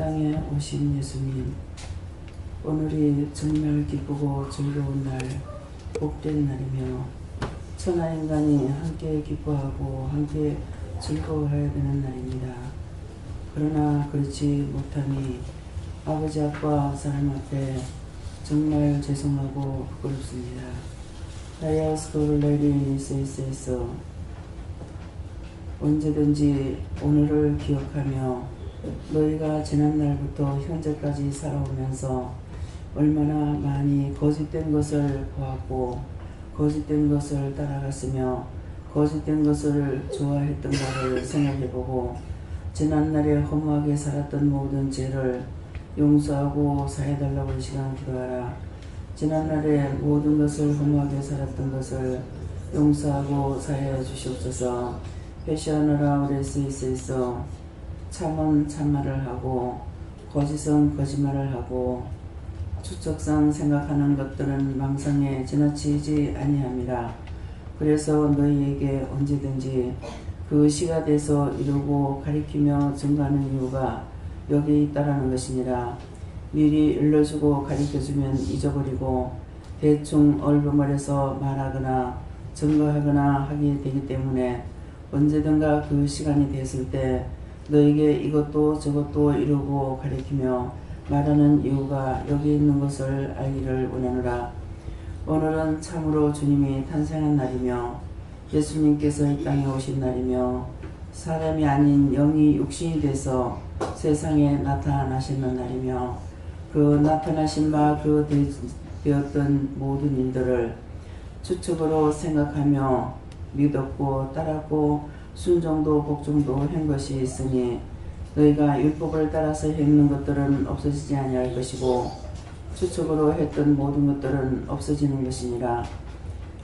땅에 오신 예수님, 오늘이 정말 기쁘고 즐거운 날, 복된 날이며 천하인간이 함께 기뻐하고 함께 즐거워해야 되는 날입니다. 그러나 그렇지 못함이 아버지 앞과 사람 앞에 정말 죄송하고 부끄럽습니다. 다이아스코를 내린 이세이스에서 언제든지 오늘을 기억하며 너희가 지난날부터 현재까지 살아오면서 얼마나 많이 거짓된 것을 보았고 거짓된 것을 따라갔으며 거짓된 것을 좋아했던가를 생각해보고 지난날에 허무하게 살았던 모든 죄를 용서하고 사해달라고 이 시간 기도하라. 지난날에 모든 것을 허무하게 살았던 것을 용서하고 사해 주시옵소서. 회시하느라 오레스이스에서 참은 참말을 하고 거짓은 거짓말을 하고 추측상 생각하는 것들은 망상에 지나치지 아니함이라. 그래서 너희에게 언제든지 그 시가 돼서 이루고 가리키며 증거하는 이유가 여기 있다라는 것이니라. 미리 일러주고 가리켜주면 잊어버리고 대충 얼버무려서 말하거나 증거하거나 하게 되기 때문에 언제든가 그 시간이 됐을 때 너에게 이것도 저것도 이루고 가리키며 말하는 이유가 여기 있는 것을 알기를 원하노라. 오늘은 참으로 주님이 탄생한 날이며 예수님께서 이 땅에 오신 날이며 사람이 아닌 영이 육신이 돼서 세상에 나타나시는 날이며 그 나타나신 바 그 되었던 모든 일들을 추측으로 생각하며 믿었고 따랐고 순종도 복종도 한 것이 있으니 너희가 율법을 따라서 행는 것들은 없어지지 아니할 것이고 추측으로 했던 모든 것들은 없어지는 것이니라.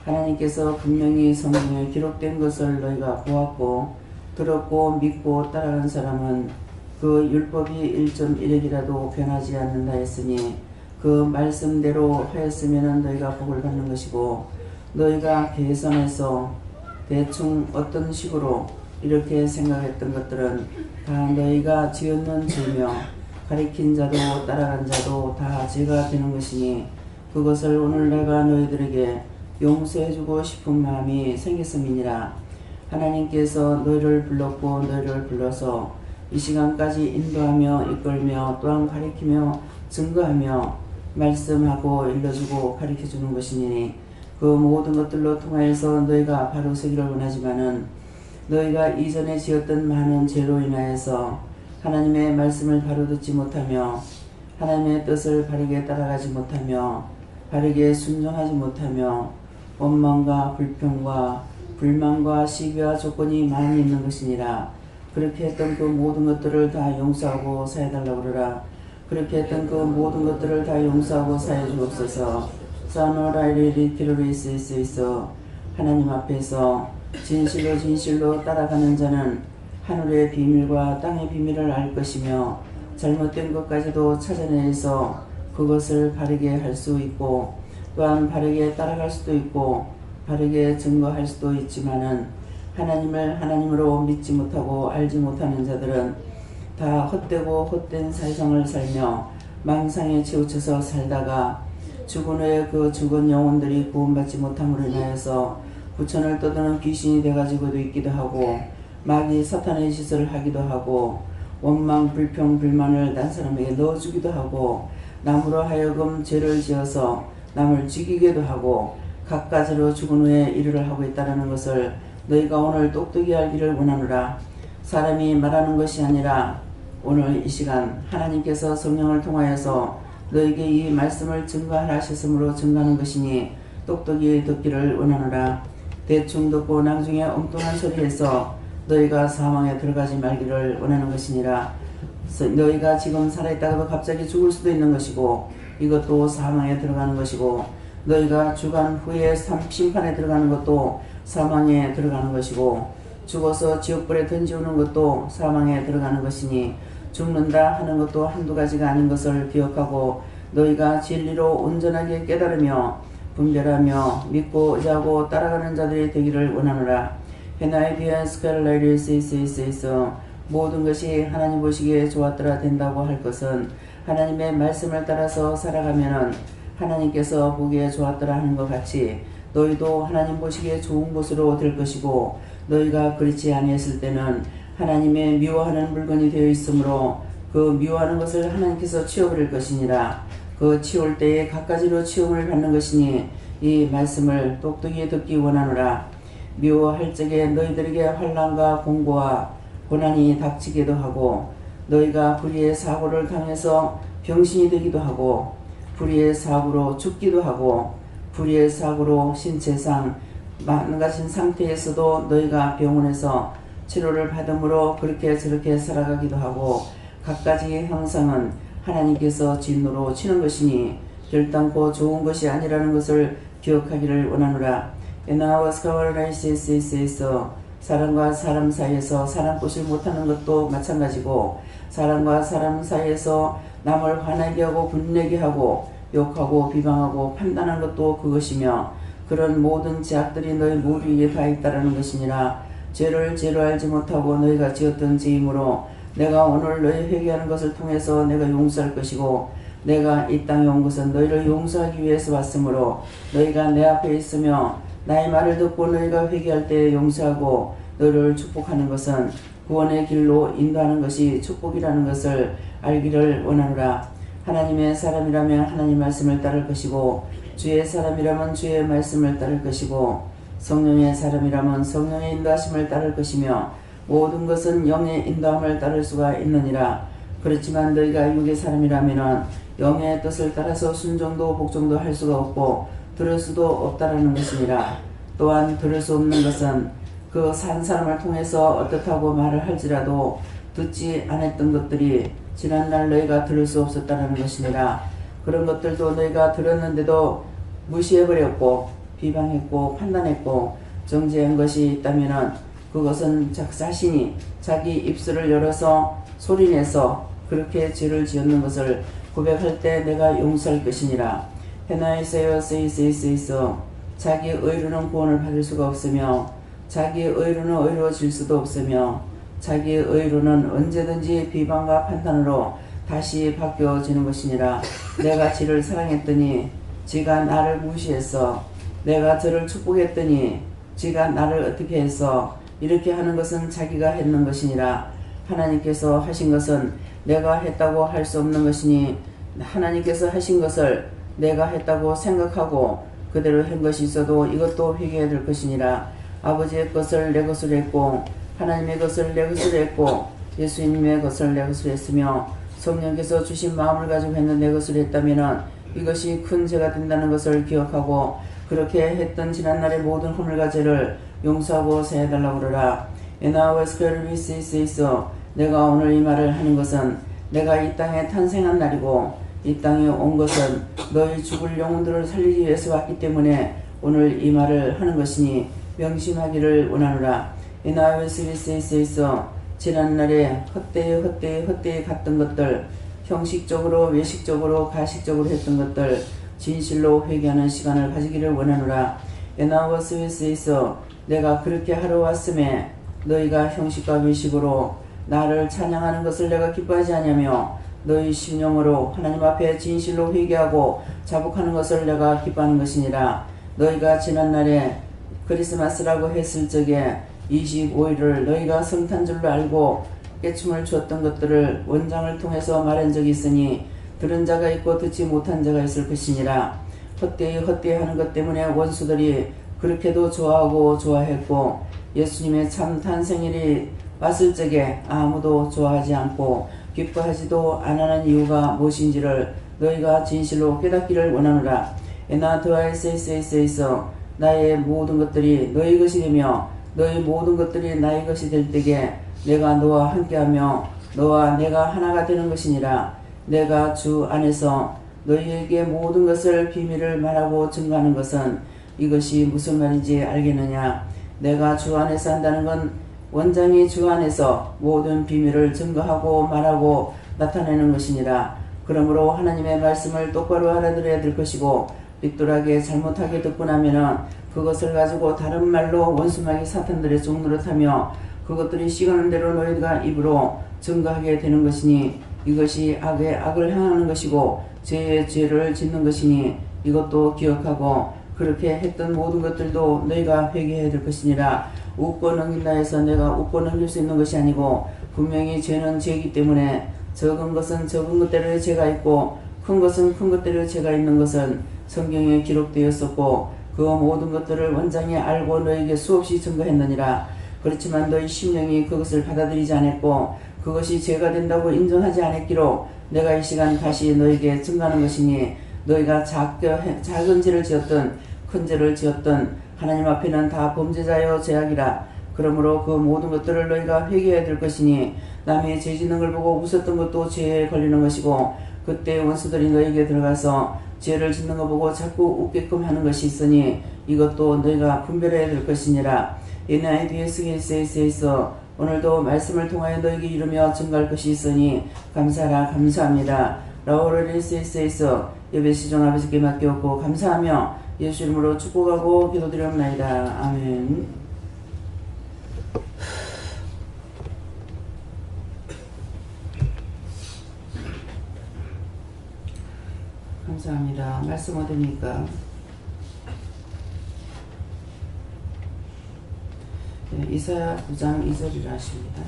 하나님께서 분명히 성경에 기록된 것을 너희가 보았고 들었고 믿고 따라간 사람은 그 율법이 1.1핵이라도 변하지 않는다 했으니 그 말씀대로 하였으면 너희가 복을 받는 것이고 너희가 계산해서 대충 어떤 식으로 이렇게 생각했던 것들은 다 너희가 지었는 죄며 가리킨 자도 따라간 자도 다 죄가 되는 것이니 그것을 오늘 내가 너희들에게 용서해주고 싶은 마음이 생겼음이니라. 하나님께서 너희를 불렀고 너희를 불러서 이 시간까지 인도하며 이끌며 또한 가리키며 증거하며 말씀하고 일러주고 가리켜주는 것이니 그 모든 것들로 통하여서 너희가 바로 서기를 원하지만은 너희가 이전에 지었던 많은 죄로 인하여서 하나님의 말씀을 바로 듣지 못하며 하나님의 뜻을 바르게 따라가지 못하며 바르게 순종하지 못하며 원망과 불평과 불만과 시비와 조건이 많이 있는 것이니라. 그렇게 했던 그 모든 것들을 다 용서하고 사해달라고 그러라. 그렇게 했던 그 모든 것들을 다 용서하고 사해 주옵소서. 사노라이리티로리스에서 하나님 앞에서 진실로 진실로 따라가는 자는 하늘의 비밀과 땅의 비밀을 알 것이며 잘못된 것까지도 찾아내서 그것을 바르게 할 수 있고 또한 바르게 따라갈 수도 있고 바르게 증거할 수도 있지만은 하나님을 하나님으로 믿지 못하고 알지 못하는 자들은 다 헛되고 헛된 세상을 살며 망상에 치우쳐서 살다가 죽은 후에 그 죽은 영혼들이 구원받지 못함으로 인하여서 부천을 떠드는 귀신이 돼가지고도 있기도 하고 마귀 사탄의 짓을 하기도 하고 원망 불평 불만을 딴 사람에게 넣어주기도 하고 남으로 하여금 죄를 지어서 남을 죽이기도 하고 갖가지로 죽은 후에 일을 하고 있다는 것을 너희가 오늘 똑똑히 알기를 원하노라. 사람이 말하는 것이 아니라 오늘 이 시간 하나님께서 성령을 통하여서 너에게 이 말씀을 증거하라 하셨으므로 증거하는 것이니 똑똑히 듣기를 원하노라. 대충 듣고 나중에 엉뚱한 소리해서 너희가 사망에 들어가지 말기를 원하는 것이니라. 너희가 지금 살아있다가도 갑자기 죽을 수도 있는 것이고 이것도 사망에 들어가는 것이고 너희가 죽은 후에 심판에 들어가는 것도 사망에 들어가는 것이고 죽어서 지옥불에 던지우는 것도 사망에 들어가는 것이니 죽는다 하는 것도 한두 가지가 아닌 것을 기억하고 너희가 진리로 온전하게 깨달으며 분별하며 믿고 의지하고 따라가는 자들이 되기를 원하노라. 헤나이디안 스칼라이리스이스이스이스 모든 것이 하나님 보시기에 좋았더라 된다고 할 것은 하나님의 말씀을 따라서 살아가면은 하나님께서 보기에 좋았더라 하는 것 같이 너희도 하나님 보시기에 좋은 것으로 될 것이고, 너희가 그렇지 아니했을 때는 하나님의 미워하는 물건이 되어 있으므로 그 미워하는 것을 하나님께서 치워버릴 것이니라. 그 치울 때에 갖가지로 치움을 받는 것이니 이 말씀을 똑똑히 듣기 원하노라. 미워할 적에 너희들에게 환난과 공고와 고난이 닥치기도 하고, 너희가 불의의 사고를 당해서 병신이 되기도 하고, 불의의 사고로 죽기도 하고, 불의의 사고로 신체상 망가진 상태에서도 너희가 병원에서 치료를 받음으로 그렇게 저렇게 살아가기도 하고, 갖가지 형상은 하나님께서 진노로 치는 것이니 결단코 좋은 것이 아니라는 것을 기억하기를 원하노라. 에나와스카와라이세스에서 사람과 사람 사이에서 사랑꽃을 못하는 것도 마찬가지고, 사람과 사람 사이에서 남을 화나게 하고 분내게 하고 욕하고 비방하고 판단하는 것도 그것이며, 그런 모든 죄악들이 너희 모두 위에 다 있다라는 것이니라. 죄를 죄로 알지 못하고 너희가 지었던 죄이므로 내가 오늘 너희 회개하는 것을 통해서 내가 용서할 것이고, 내가 이 땅에 온 것은 너희를 용서하기 위해서 왔으므로 너희가 내 앞에 있으며 나의 말을 듣고 너희가 회개할 때 용서하고 너희를 축복하는 것은 구원의 길로 인도하는 것이 축복이라는 것을 알기를 원하노라. 하나님의 사람이라면 하나님 말씀을 따를 것이고, 주의 사람이라면 주의 말씀을 따를 것이고, 성령의 사람이라면 성령의 인도하심을 따를 것이며, 모든 것은 영의 인도함을 따를 수가 있느니라. 그렇지만 너희가 육의 사람이라면 영의 뜻을 따라서 순종도 복종도 할 수가 없고 들을 수도 없다라는 것이니라. 또한 들을 수 없는 것은 그 산 사람을 통해서 어떻다고 말을 할지라도 듣지 않았던 것들이 지난날 너희가 들을 수 없었다는 것이니라. 그런 것들도 너희가 들었는데도 무시해버렸고 비방했고 판단했고 정죄한 것이 있다면 그것은 자신이 자기 입술을 열어서 소리내서 그렇게 죄를 지었는 것을 고백할 때 내가 용서할 것이니라. 헤나이세요 세이세이세이서 자기 의로는 구원을 받을 수가 없으며 자기 의로는 의로워질 수도 없으며 자기 의로는 언제든지 비방과 판단으로 다시 바뀌어지는 것이니라. 내가 지를 사랑했더니 지가 나를 무시했어. 내가 저를 축복했더니 지가 나를 어떻게 했어. 이렇게 하는 것은 자기가 했는 것이니라. 하나님께서 하신 것은 내가 했다고 할 수 없는 것이니 하나님께서 하신 것을 내가 했다고 생각하고 그대로 한 것이 있어도 이것도 회개해야 될 것이니라. 아버지의 것을 내 것으로 했고 하나님의 것을 내 것으로 했고 예수님의 것을 내 것으로 했으며 성령께서 주신 마음을 가지고 했는 내 것으로 했다면 이것이 큰 죄가 된다는 것을 기억하고 그렇게 했던 지난날의 모든 허물과 죄를 용서하고 사해달라고 그러라. 에나웨스케르 위스이스이서 내가 오늘 이 말을 하는 것은 내가 이 땅에 탄생한 날이고 이 땅에 온 것은 너희 죽을 영혼들을 살리기 위해서 왔기 때문에 오늘 이 말을 하는 것이니 명심하기를 원하노라. 에나웨스리스이스이서 지난날에 헛되이 갔던 것들, 형식적으로 외식적으로 가식적으로 했던 것들 진실로 회개하는 시간을 가지기를 원하노라. 에나워스위스에서 내가 그렇게 하러 왔음에 너희가 형식과 외식으로 나를 찬양하는 것을 내가 기뻐하지 아니하며 너희 심령으로 하나님 앞에 진실로 회개하고 자복하는 것을 내가 기뻐하는 것이니라. 너희가 지난날에 크리스마스라고 했을 적에 25일을 너희가 성탄절로 알고 깨춤을 추었던 것들을 원장을 통해서 말한 적이 있으니 들은 자가 있고 듣지 못한 자가 있을 것이니라. 헛되이 하는 것 때문에 원수들이 그렇게도 좋아하고 좋아했고 예수님의 참 탄생일이 왔을 적에 아무도 좋아하지 않고 기뻐하지도 않는 이유가 무엇인지를 너희가 진실로 깨닫기를 원하노라. 에나드와이세이세이세이서 나의 모든 것들이 너희 것이 되며 너희 모든 것들이 나의 것이 될 때에 내가 너와 함께하며 너와 내가 하나가 되는 것이니라. 내가 주 안에서 너희에게 모든 것을 비밀을 말하고 증거하는 것은 이것이 무슨 말인지 알겠느냐. 내가 주 안에서 한다는 건 원장이 주 안에서 모든 비밀을 증거하고 말하고 나타내는 것이니라. 그러므로 하나님의 말씀을 똑바로 알아들어야 될 것이고 삐뚤하게 잘못하게 듣고 나면은 그것을 가지고 다른 말로 원수마귀 사탄들의 종노릇하며 그것들이 시가는 대로 너희가 입으로 증거하게 되는 것이니 이것이 악의 악을 행하는 것이고 죄의 죄를 짓는 것이니 이것도 기억하고 그렇게 했던 모든 것들도 너희가 회개해야 될 것이니라. 웃고 넘긴다 해서 내가 웃고 넘길 수 있는 것이 아니고 분명히 죄는 죄이기 때문에 적은 것은 적은 것대로의 죄가 있고 큰 것은 큰 것대로의 죄가 있는 것은 성경에 기록되었었고 그 모든 것들을 원장이 알고 너에게 수없이 증거했느니라. 그렇지만 너희 심령이 그것을 받아들이지 않았고 그것이 죄가 된다고 인정하지 않았기로 내가 이 시간 다시 너에게 증거하는 것이니 너희가 작은 죄를 지었든 큰 죄를 지었든 하나님 앞에는 다 범죄자여 죄악이라. 그러므로 그 모든 것들을 너희가 회개해야 될 것이니 남의 죄 짓는 걸 보고 웃었던 것도 죄에 걸리는 것이고 그때 원수들이 너에게 들어가서 죄를 짓는 거 보고 자꾸 웃게끔 하는 것이 있으니 이것도 너희가 분별해야 될 것이니라. NIDS에서 오늘도 말씀을 통하여 너에게 이르며 증거할 것이 있으니 감사하라. 감사합니다. 라오르리스에서 예배 시정 아버지께 맡겼고 감사하며 예수 이름으로 축복하고 기도드리옵나이다. 아멘. 감사합니다. 말씀 얻으니까 이사야 9장 2절이라 하십니다.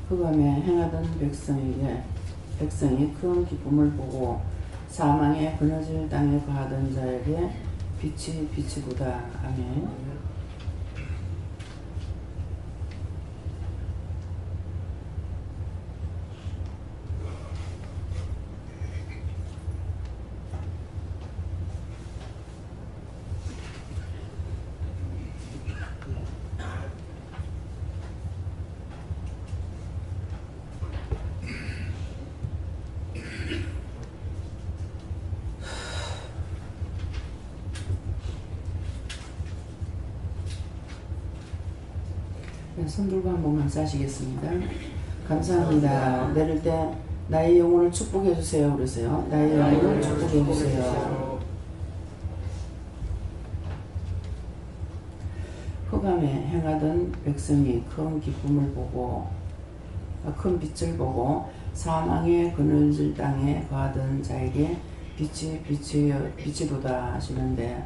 흑암에 행하던 백성이 큰 기쁨을 보고 사망의 그늘질 땅에 거하던 자에게 빛이 비치도다. 아멘. 손 들고 한번 감사하시겠습니다. 감사합니다. 내릴 때 나의 영혼을 축복해 주세요. 그러세요. 나의 영혼을 축복해 주세요. 흑암에 행하던 백성이 큰 기쁨을 보고 큰 빛을 보고 사망의 그늘질 땅에 거하던 자에게 빛이 도다 하시는데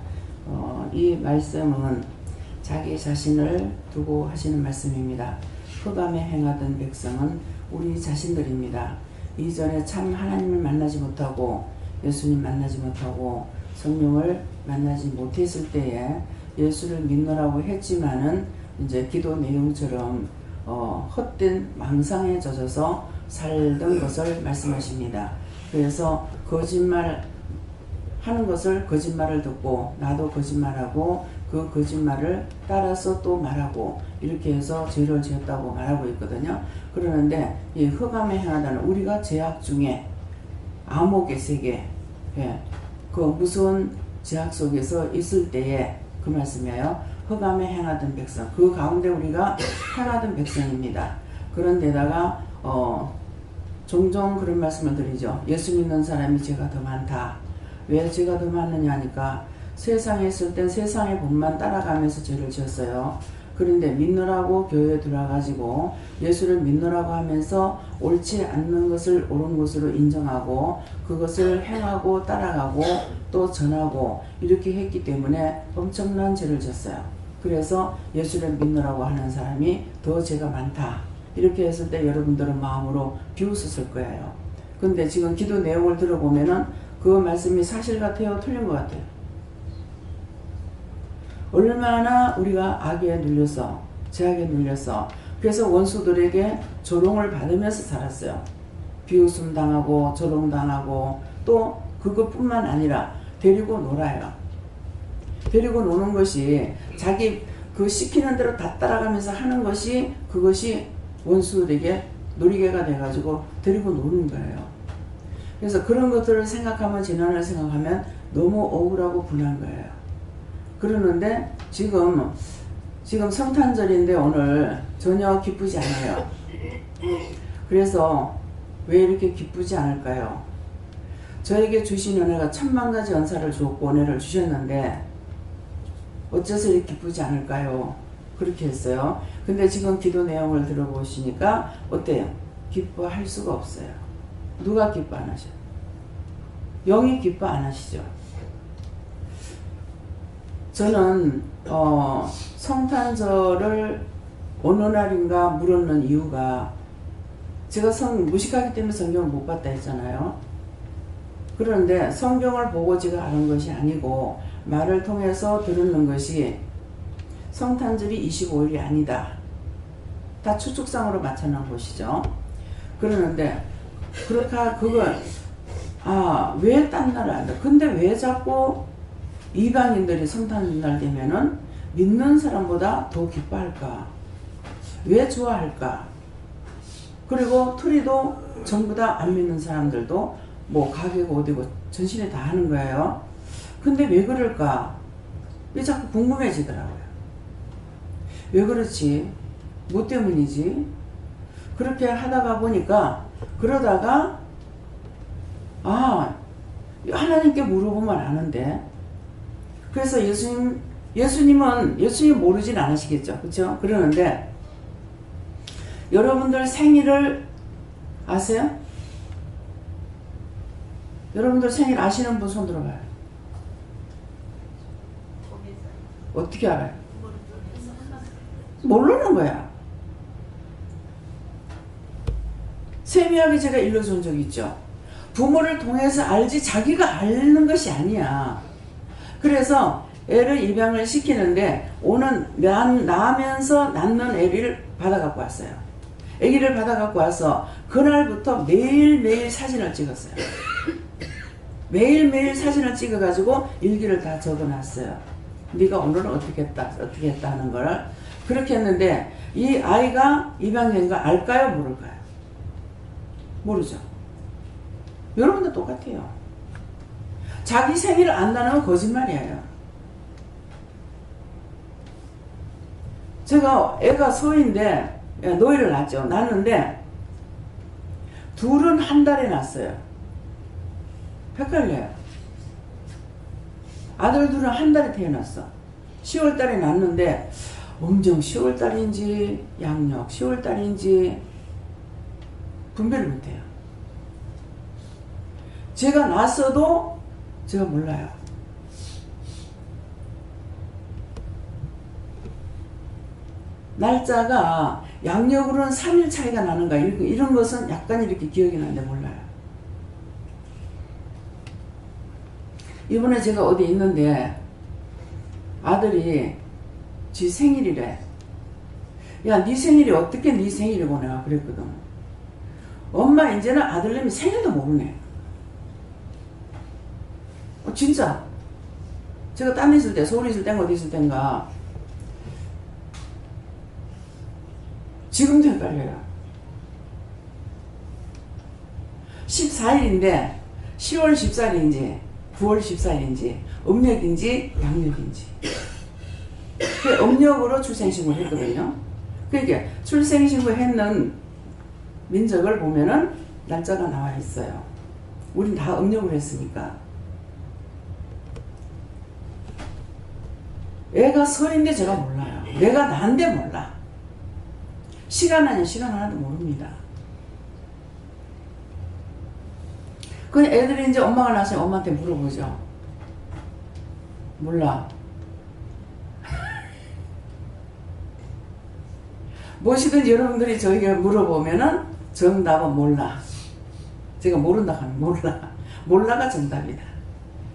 이 말씀은 자기 자신을 두고 하시는 말씀입니다. 흑암에 행하던 백성은 우리 자신들입니다. 이전에 참 하나님을 만나지 못하고 예수님 만나지 못하고 성령을 만나지 못했을 때에 예수를 믿노라고 했지만은 이제 기도 내용처럼 헛된 망상에 젖어서 살던 것을 말씀하십니다. 그래서 거짓말 하는 것을 거짓말을 듣고 나도 거짓말하고 그 거짓말을 따라서 또 말하고 이렇게 해서 죄를 지었다고 말하고 있거든요. 그러는데 이 흑암에 행하다는 우리가 죄악 중에 암흑의 세계, 그 무서운 죄악 속에서 있을 때에 그 말씀이에요. 흑암에 행하던 백성, 그 가운데 우리가 행하던 백성입니다. 그런데다가 종종 그런 말씀을 드리죠. 예수 믿는 사람이 죄가 더 많다. 왜 죄가 더 많느냐 하니까 세상에 있을 땐 세상의 법만 따라가면서 죄를 지었어요. 그런데 믿느라고 교회에 들어와가지고 예수를 믿느라고 하면서 옳지 않는 것을 옳은 것으로 인정하고 그것을 행하고 따라가고 또 전하고 이렇게 했기 때문에 엄청난 죄를 졌어요. 그래서 예수를 믿느라고 하는 사람이 더 죄가 많다. 이렇게 했을 때 여러분들은 마음으로 비웃었을 거예요. 근데 지금 기도 내용을 들어보면은 그 말씀이 사실 같아요? 틀린 것 같아요? 얼마나 우리가 악에 눌려서 죄악에 눌려서 그래서 원수들에게 조롱을 받으면서 살았어요. 비웃음 당하고 조롱 당하고 또 그것뿐만 아니라 데리고 놀아요. 데리고 노는 것이 자기 그 시키는 대로 다 따라가면서 하는 것이 그것이 원수들에게 놀이개가 돼가지고 데리고 노는 거예요. 그래서 그런 것들을 생각하면, 재난을 생각하면 너무 억울하고 분한 거예요. 그러는데 지금 성탄절인데 오늘 전혀 기쁘지 않아요. 그래서 왜 이렇게 기쁘지 않을까요? 저에게 주신 은혜가 10,000가지 은사를 주었고 은혜를 주셨는데 어째서 이렇게 기쁘지 않을까요? 그렇게 했어요. 근데 지금 기도 내용을 들어보시니까 어때요? 기뻐할 수가 없어요. 누가 기뻐 안 하셔요? 영이 기뻐 안 하시죠? 저는 성탄절을 어느 날인가 물었는 이유가, 제가 무식하기 때문에 성경을 못 봤다 했잖아요. 그런데 성경을 보고 제가 아는 것이 아니고 말을 통해서 들었는 것이 성탄절이 25일이 아니다. 다 추측상으로 맞춰놓은 것이죠. 그러는데 그걸 왜 딴 나라 한다. 근데 왜 자꾸 이방인들이 성탄절 되면은 믿는 사람보다 더 기뻐할까? 왜 좋아할까? 그리고 트리도 전부 다 안 믿는 사람들도 뭐 가게고 어디고 전신에 다 하는 거예요. 근데 왜 그럴까? 왜 자꾸 궁금해지더라고요. 왜 그렇지? 뭐 때문이지? 그렇게 하다가 보니까, 그러다가 하나님께 물어보면 아는데, 그래서 예수님 모르진 않으시겠죠, 그렇죠? 그러는데 여러분들 생일을 아세요? 여러분들 생일 아시는 분 손 들어봐요. 어떻게 알아요? 모르는 거야. 세미하게 제가 일러준 적이 있죠. 부모를 통해서 알지 자기가 아는 것이 아니야. 그래서 애를 입양을 시키는데 나면서 낳는 애를 받아갖고 왔어요. 애기를 받아갖고 와서 그날부터 매일매일 사진을 찍었어요. 매일매일 사진을 찍어가지고 일기를 다 적어놨어요. 네가 오늘은 어떻게 했다 하는 거를. 그렇게 했는데 이 아이가 입양된 거 알까요? 모를까요? 모르죠. 여러분도 똑같아요. 자기 생일을 안다는 건 거짓말이에요. 제가 애가 소인데 노예를 낳았죠. 낳았는데 둘은 한 달에 낳았어요. 헷갈려요. 아들 둘은 한 달에 태어났어. 10월달에 낳았는데 엄정 10월달인지 양력 10월달인지 분별을 못해요. 제가 낳았어도 제가 몰라요. 날짜가 양력으로는 3일 차이가 나는가 이런 것은 약간 이렇게 기억이 나는데 몰라요. 이번에 제가 어디 있는데 아들이 지 생일이래. 야, 네 생일이 어떻게 네 생일이고 내가 그랬거든. 엄마 이제는 아들내미 생일도 모르네. 진짜 제가 딴 데 있을 때, 서울에 있을 땐가 어디 있을 땐가 지금도 헷갈려요. 14일인데 10월 14일인지 9월 14일인지 음력인지 양력인지 음력으로 출생신고를 했거든요. 그러니까 출생신고 했는 민족을 보면은 날짜가 나와 있어요. 우린 다 음력으로 했으니까. 애가 서인데 제가 몰라요. 내가 난데 몰라. 시간 아니야. 시간 하나도 모릅니다. 그냥 애들이 이제 엄마가 나서면 엄마한테 물어보죠. 몰라. 무엇이든지 여러분들이 저에게 물어보면은 정답은 몰라. 제가 모른다 하면 몰라. 몰라가 정답이다.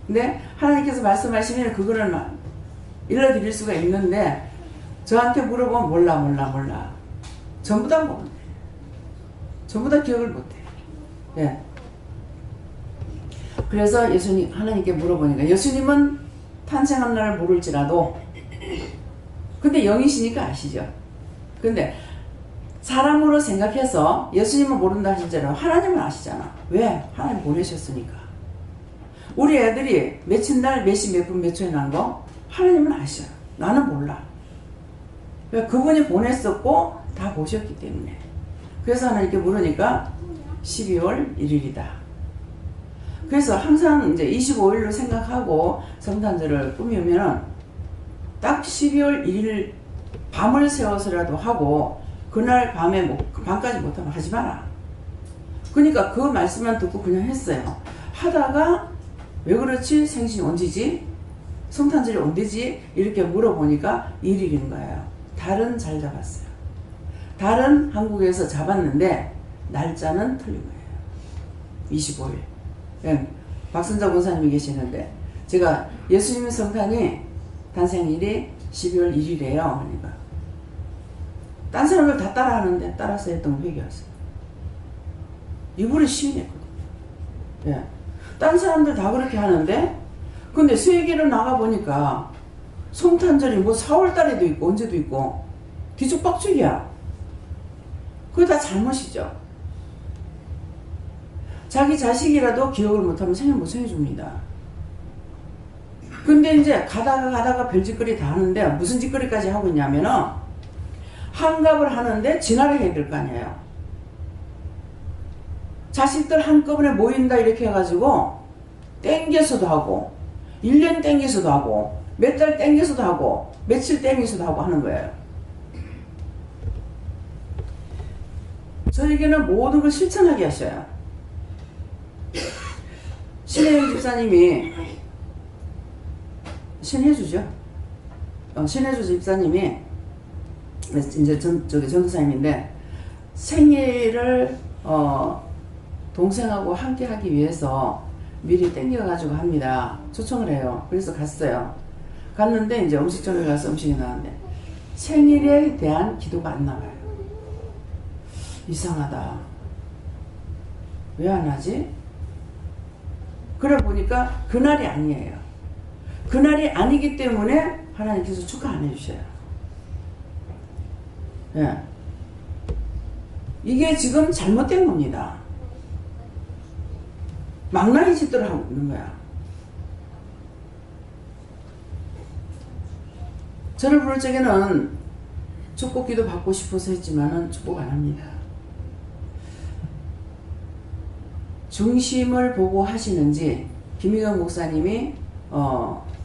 근데 하나님께서 말씀하시면 그거를 일러드릴 수가 있는데 저한테 물어보면 몰라. 전부 다 모르네. 전부 다 기억을 못해. 예. 그래서 하나님께 물어보니까 예수님은 탄생한 날을 모를지라도 근데 영이시니까 아시죠. 근데 사람으로 생각해서 예수님은 모른다 하시잖아요. 하나님은 아시잖아. 왜? 하나님 보내셨으니까. 우리 애들이 며칠 날, 몇 시, 몇 분, 몇 초에 난 거 하나님은 아셔요. 나는 몰라. 왜? 그분이 보냈었고 다 보셨기 때문에. 그래서 하나님께 물으니까 12월 1일이다. 그래서 항상 이제 25일로 생각하고 성탄절을 꾸미면 딱 12월 1일 밤을 새워서라도 하고 그날 밤에 밤까지 못하면 하지 마라. 그러니까 그 말씀만 듣고 그냥 했어요. 하다가 왜 그렇지? 생신이 언제지? 성탄절이 언제지? 이렇게 물어보니까 1일인 거예요. 달은 잘 잡았어요. 달은 한국에서 잡았는데 날짜는 틀린 거예요. 25일. 네, 박선자 권사님이 계시는데 제가 예수님의 성탄이 탄생일이 12월 1일이에요. 그러니까 딴 사람들 다 따라하는데 따라서 했던 회개 왔어요. 이분이 시인했거든요. 예. 딴 사람들 다 그렇게 하는데 근데 세계로 나가보니까 성탄절이 뭐 4월달에도 있고 언제도 있고 뒤죽박죽이야. 그거 다 잘못이죠. 자기 자식이라도 기억을 못하면 생일 못 생겨줍니다. 근데 이제 가다가 별짓거리 다 하는데 무슨 짓거리까지 하고 있냐면은 환갑을 하는데 진화를 해야 될 거 아니에요. 자식들 한꺼번에 모인다 이렇게 해가지고 땡겨서도 하고 1년 땡겨서도 하고 몇 달 땡겨서도 하고 며칠 땡겨서도 하고 하는 거예요. 저에게는 모든 걸 실천하게 하셔요. 신혜주 집사님이 신혜주 집사님이 이제 저기 전도사님인데 생일을 동생하고 함께 하기 위해서 미리 땡겨가지고 합니다. 초청을 해요. 그래서 갔어요. 갔는데 이제 음식점에 가서 음식이 나왔는데 생일에 대한 기도가 안 나와요. 이상하다. 왜 안 하지? 그래 보니까 그날이 아니에요. 그날이 아니기 때문에 하나님께서 축하 안 해주셔요. 예. 이게 지금 잘못된 겁니다. 망나니 짓들을 하고 있는 거야. 저를 부를 적에는 축복기도 받고 싶어서 했지만은 축복 안 합니다. 중심을 보고 하시는지 김희경 목사님이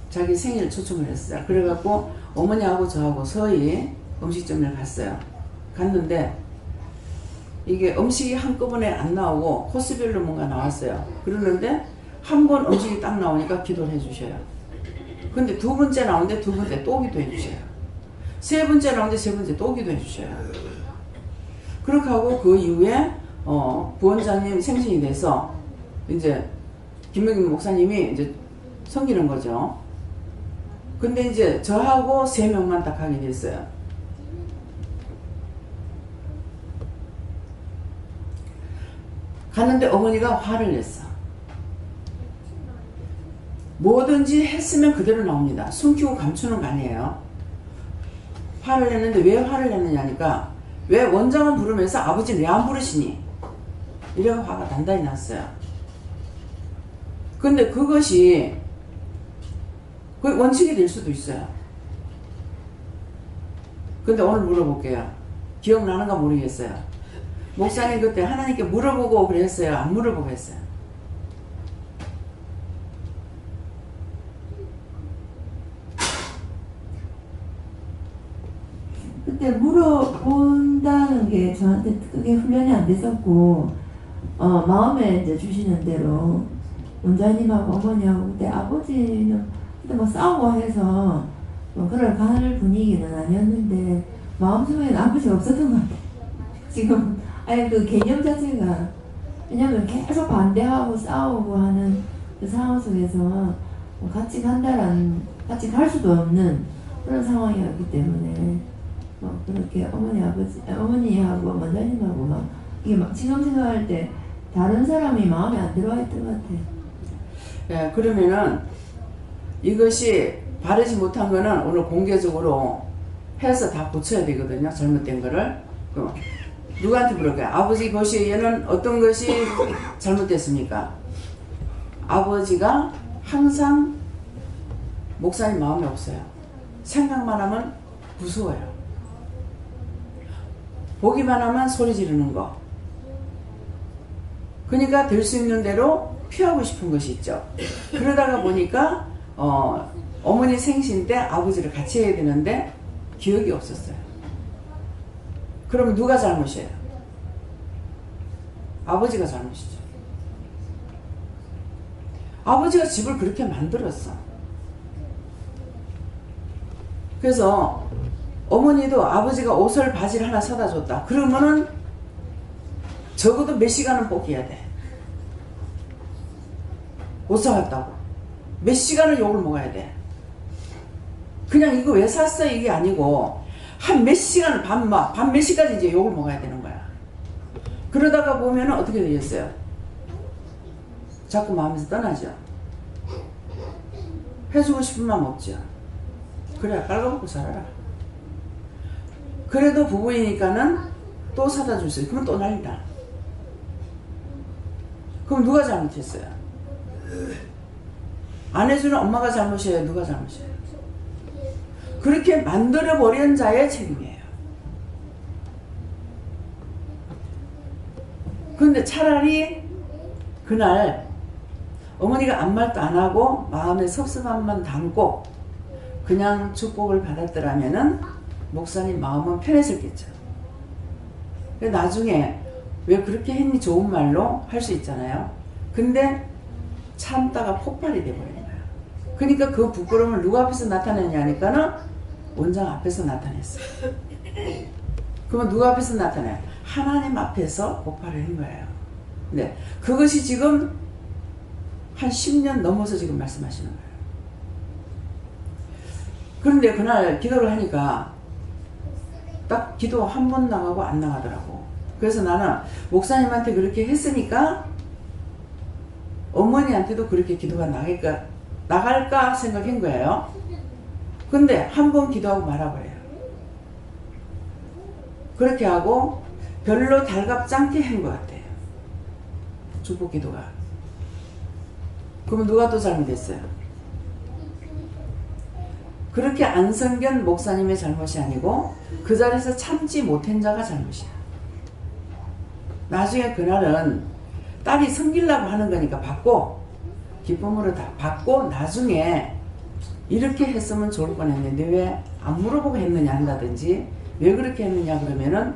자기 생일 초청을 했어요. 그래갖고 어머니하고 저하고 서희 음식점을 갔어요. 갔는데 이게 음식이 한꺼번에 안 나오고 코스별로 뭔가 나왔어요. 그러는데 한 번 음식이 딱 나오니까 기도를 해주셔요. 근데 두 번째 나오는데 두 번째 또 기도해 주셔요. 세 번째 나오는데 세 번째 또 기도해 주셔요. 그렇게 하고 그 이후에 부원장님 생신이 돼서 이제 김명김 목사님이 이제 섬기는 거죠. 근데 이제 저하고 3명만 딱 하게 됐어요. 갔는데 어머니가 화를 냈어. 뭐든지 했으면 그대로 나옵니다. 숨기고 감추는 거 아니에요. 화를 냈는데 왜 화를 냈느냐니까 왜 원장은 부르면서 아버지 왜 안 부르시니? 이래가 화가 단단히 났어요. 근데 그것이 그 원칙이 될 수도 있어요. 근데 오늘 물어볼게요. 기억나는가 모르겠어요. 목사님 그때 하나님께 물어보고 그랬어요? 안 물어보고 했어요? 그때 물어본다는 게 저한테 크게 훈련이 안 됐었고 마음에 이제 주시는 대로 원장님하고 어머니하고 그때 아버지는 그때 뭐 싸우고 해서 뭐 그럴 가을 분위기는 아니었는데 마음속에는 아버지가 없었던 것 같아요. 지금 아예 그 개념 자체가 왜냐면 계속 반대하고 싸우고 하는 그 상황 속에서 뭐 같이 같이 갈 수도 없는 그런 상황이었기 때문에 그렇게 어머니하고 원장님하고 막 이게 막 지금 생각할 때 다른 사람이 마음에 안 들어와 있던 것 같아요. 예, 그러면은 이것이 바르지 못한 거는 오늘 공개적으로 해서 다 고쳐야 되거든요. 잘못된 거를. 누구한테 물어볼까요? 아버지 보시기에는 어떤 것이 잘못됐습니까? 아버지가 항상 목사님 마음에 없어요. 생각만 하면 무서워요. 보기만 하면 소리 지르는 거. 그러니까 될 수 있는 대로 피하고 싶은 것이 있죠. 그러다가 보니까 어머니 생신 때 아버지를 같이 해야 되는데 기억이 없었어요. 그러면 누가 잘못이에요? 아버지가 잘못이죠. 아버지가 집을 그렇게 만들었어. 그래서 어머니도 아버지가 옷을 바지를 하나 사다 줬다. 그러면은 적어도 몇 시간은 볶여야 돼. 옷 사왔다고 몇 시간을 욕을 먹어야 돼. 그냥 이거 왜 샀어 이게 아니고 한 몇 시간을 밤 몇 시까지 이제 욕을 먹어야 되는 거야. 그러다가 보면은 어떻게 되겠어요? 자꾸 마음에서 떠나죠. 해주고 싶은 마음 없죠. 그래 빨가먹고 살아라. 그래도 부부이니까는 또 사다 줄 수 있어요. 그러면 또 난리다. 그럼 누가 잘못했어요? 안 해주는 엄마가 잘못이에요? 누가 잘못이에요? 그렇게 만들어버린 자의 책임이에요. 그런데 차라리 그날 어머니가 아무 말도 안 하고 마음에 섭섭함만 담고 그냥 축복을 받았더라면은 목사님 마음은 편했었겠죠. 나중에 왜 그렇게 했니 좋은 말로 할 수 있잖아요. 근데 참다가 폭발이 돼버린 거예요. 그러니까 그 부끄러움을 누구 앞에서 나타내냐 하니까는 원장 앞에서 나타냈어요. 그러면 누구 앞에서 나타나요? 하나님 앞에서 폭발을 한 거예요. 근데 그것이 지금 한 10년 넘어서 지금 말씀하시는 거예요. 그런데 그날 기도를 하니까 딱 기도 한 번 나가고 안 나가더라고. 그래서 나는 목사님한테 그렇게 했으니까 어머니한테도 그렇게 기도가 나갈까 생각한 거예요. 근데 한 번 기도하고 말아버려요. 그렇게 하고 별로 달갑지 않게 한 것 같아요. 축복 기도가. 그러면 누가 또 잘못했어요? 그렇게 안성견 목사님의 잘못이 아니고 그 자리에서 참지 못한 자가 잘못이야. 나중에 그날은 딸이 섬기려고 하는 거니까 받고 기쁨으로 다 받고 나중에 이렇게 했으면 좋을 뻔했는데 왜 안 물어보고 했느냐 한다든지 왜 그렇게 했느냐 그러면은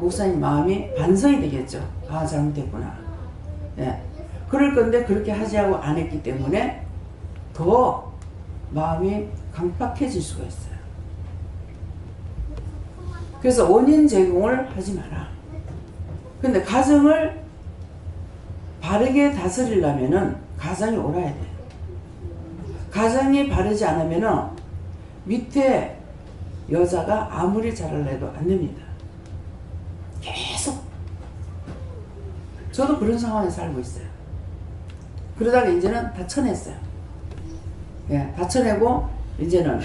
목사님 마음이 반성이 되겠죠. 아 잘못했구나. 네. 그럴 건데 그렇게 하지 않고 안 했기 때문에 더 마음이 강팍해질 수가 있어요. 그래서 원인 제공을 하지 마라. 근데 가정을 바르게 다스리려면은 가정이 옳아야 돼. 가정이 바르지 않으면은 밑에 여자가 아무리 잘하려 해도 안 됩니다. 계속. 저도 그런 상황에 살고 있어요. 그러다가 이제는 다 쳐냈어요. 예, 다 쳐내고 이제는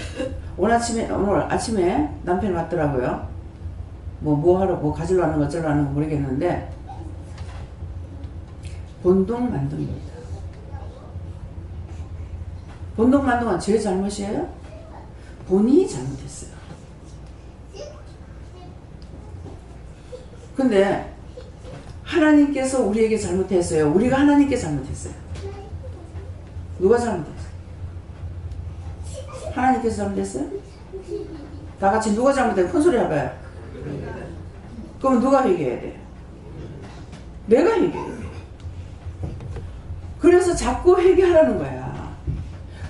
오늘 아침에 남편이 왔더라고요. 뭐 하러 뭐 가지러 하는 거 어쩌러 하는 거 모르겠는데 본동만동입니다. 본동만동은 제 잘못이에요? 본인이 잘못했어요. 근데 하나님께서 우리에게 잘못했어요? 우리가 하나님께 잘못했어요? 누가 잘못했어요? 하나님께서 잘못했어요? 다 같이 누가 잘못했어요? 큰 소리 해봐요. 그럼 누가 회개해야 돼요? 내가 회개해야 돼요. 그래서 자꾸 회개하라는 거야.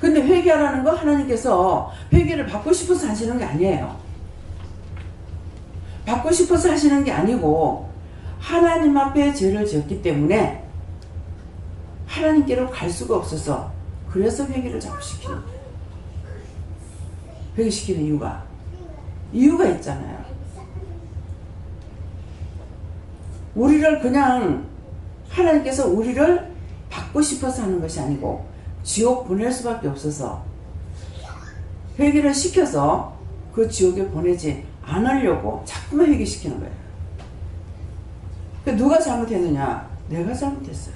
근데 회개하라는 거 하나님께서 회개를 받고 싶어서 하시는 게 아니에요. 받고 싶어서 하시는 게 아니고 하나님 앞에 죄를 지었기 때문에 하나님께로 갈 수가 없어서 그래서 회개를 자꾸 시키는 거예요. 회개시키는 이유가 있잖아요. 우리를 그냥 하나님께서 우리를 받고 싶어서 하는 것이 아니고 지옥 보낼 수밖에 없어서 회개를 시켜서 그 지옥에 보내지 않으려고 자꾸만 회개시키는 거예요. 누가 잘못했느냐? 내가 잘못했어요.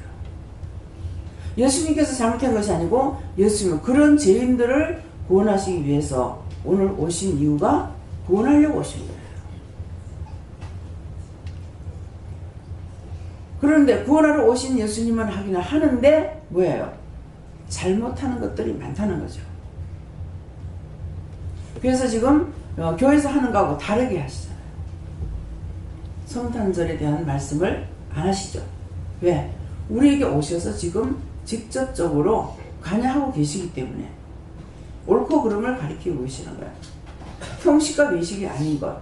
예수님께서 잘못한 것이 아니고 예수님은 그런 죄인들을 구원하시기 위해서 오늘 오신 이유가 구원하려고 오신 거예요. 그런데 구원하러 오신 예수님은 하기는 하는데 뭐예요? 잘못하는 것들이 많다는 거죠. 그래서 지금 교회에서 하는 거하고 다르게 하시잖아요. 성탄절에 대한 말씀을 안 하시죠. 왜? 우리에게 오셔서 지금 직접적으로 관여하고 계시기 때문에 옳고 그름을 가리키고 계시는 거예요. 형식과 미식이 아닌 것.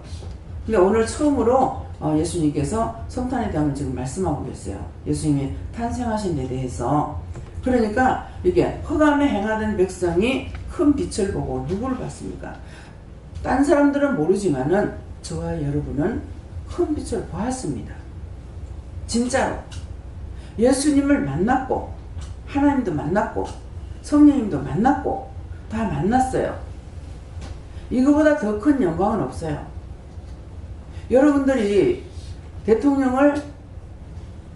근데 오늘 처음으로 예수님께서 성탄에 대한 지금 말씀하고 계세요. 예수님이 탄생하신 데 대해서. 그러니까 이게 흑암에 행하던 백성이 큰 빛을 보고 누구를 봤습니까? 딴 사람들은 모르지만은 저와 여러분은 큰 빛을 보았습니다. 진짜로. 예수님을 만났고 하나님도 만났고 성령님도 만났고 다 만났어요. 이거보다 더 큰 영광은 없어요. 여러분들이 대통령을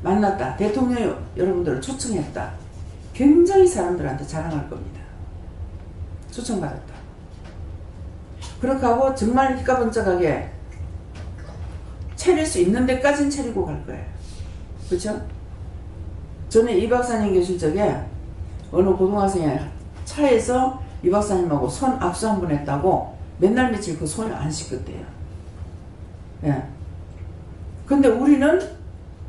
만났다. 대통령이 여러분들을 초청했다. 굉장히 사람들한테 자랑할 겁니다. 초청받았다. 그렇게 하고 정말 기가번쩍하게 차릴 수 있는 데까지는 차리고 갈 거예요. 그렇죠? 전에 이 박사님 계실 적에 어느 고등학생이 차에서 이 박사님하고 손 악수 한 번 했다고 맨날 며칠 그 손을 안 씻겼대요. 예. 근데 우리는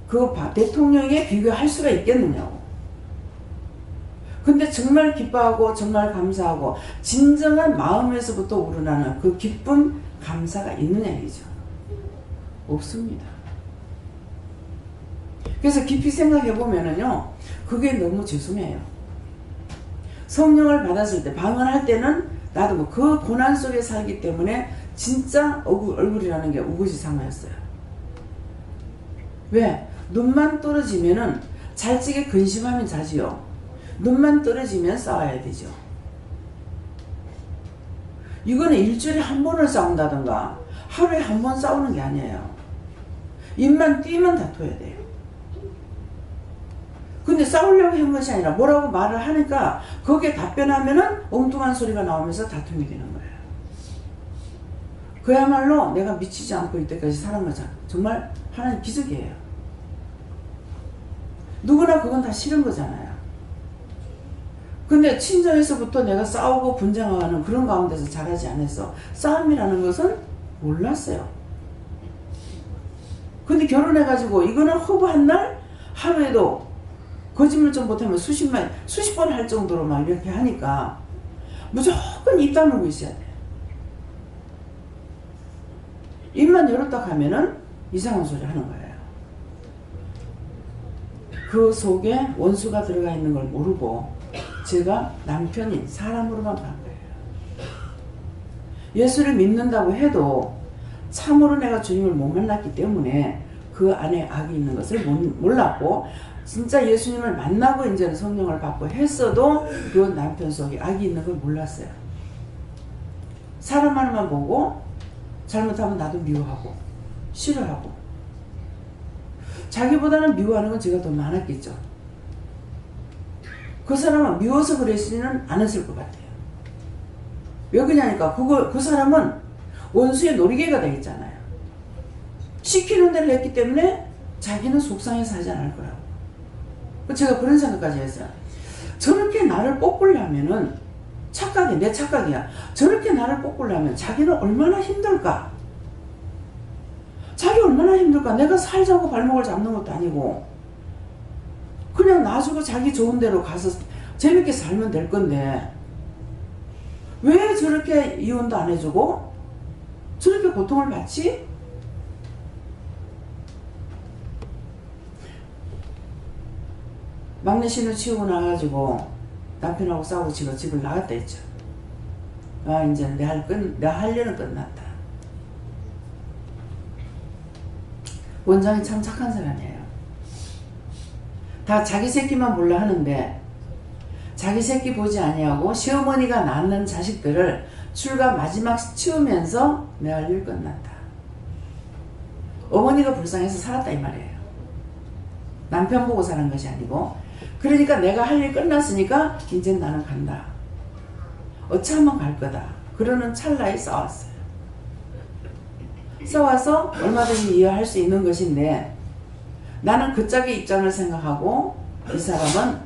그 대통령에 비교할 수가 있겠느냐고. 근데 정말 기뻐하고 정말 감사하고 진정한 마음에서부터 우러나는 그 기쁨, 감사가 있느냐 이죠. 없습니다. 그래서 깊이 생각해 보면은요, 그게 너무 죄송해요. 성령을 받았을 때, 방언할 때는 나도 뭐 그 고난 속에 살기 때문에 진짜 얼굴이라는 게 우거지상하였어요. 왜? 눈만 떨어지면은 잘찌게 근심하면 자지요. 눈만 떨어지면 싸워야 되죠. 이거는 일주일에 한 번을 싸운다든가 하루에 한 번 싸우는 게 아니에요. 입만 띄면 다퉈야 돼요. 근데 싸우려고 한 것이 아니라 뭐라고 말을 하니까 거기에 답변하면은 엉뚱한 소리가 나오면서 다툼이 되는 거예요. 그야말로 내가 미치지 않고 이때까지 살은 거잖아. 정말 하나님 기적이에요. 누구나 그건 다 싫은 거잖아요. 근데 친정에서부터 내가 싸우고 분쟁하는 그런 가운데서 자라지 않았어. 싸움이라는 것은 몰랐어요. 근데 결혼해가지고 이거는 허구한 날 하루에도 거짓말 좀 못하면 수십 번 할 정도로 막 이렇게 하니까 무조건 입 다물고 있어야 돼. 입만 열었다 하면은 이상한 소리 하는 거예요. 그 속에 원수가 들어가 있는 걸 모르고 제가 남편인 사람으로만 본 거예요. 예수를 믿는다고 해도 참으로 내가 주님을 못 만났기 때문에 그 안에 악이 있는 것을 몰랐고, 진짜 예수님을 만나고 이제는 성령을 받고 했어도 그 남편 속에 악이 있는 걸 몰랐어요. 사람 말만 보고 잘못하면 나도 미워하고 싫어하고, 자기보다는 미워하는 건 제가 더 많았겠죠. 그 사람은 미워서 그러지는 않았을 것 같아요. 왜 그러냐니까 그 사람은 원수의 놀이개가 되겠잖아요. 시키는 대로 했기 때문에 자기는 속상해서 하지 않을 거라고. 제가 그런 생각까지 했어요. 저렇게 나를 뽀꾸려면은 내 착각이야. 저렇게 나를 뽀꾸려면 자기는 얼마나 힘들까? 자기 얼마나 힘들까? 내가 살자고 발목을 잡는 것도 아니고 그냥 놔주고 자기 좋은 대로 가서 재밌게 살면 될 건데 왜 저렇게 이혼도 안 해주고 저렇게 고통을 받지? 막내 신을 치우고 나가지고 남편하고 싸우고 집을 나갔다 했죠. 아, 이제 내 할 일은 끝났다. 원장이 참 착한 사람이에요. 다 자기 새끼만 몰라 하는데 자기 새끼 보지 아니하고 시어머니가 낳는 자식들을 출가 마지막 치우면서 내 할 일 끝났다. 어머니가 불쌍해서 살았다 이 말이에요. 남편 보고 사는 것이 아니고. 그러니까 내가 할 일 끝났으니까 이제 나는 간다. 어찌하면 갈 거다. 그러는 찰나에 싸웠어요. 싸워서 얼마든지 이해할 수 있는 것인데 나는 그 짝의 입장을 생각하고 이 사람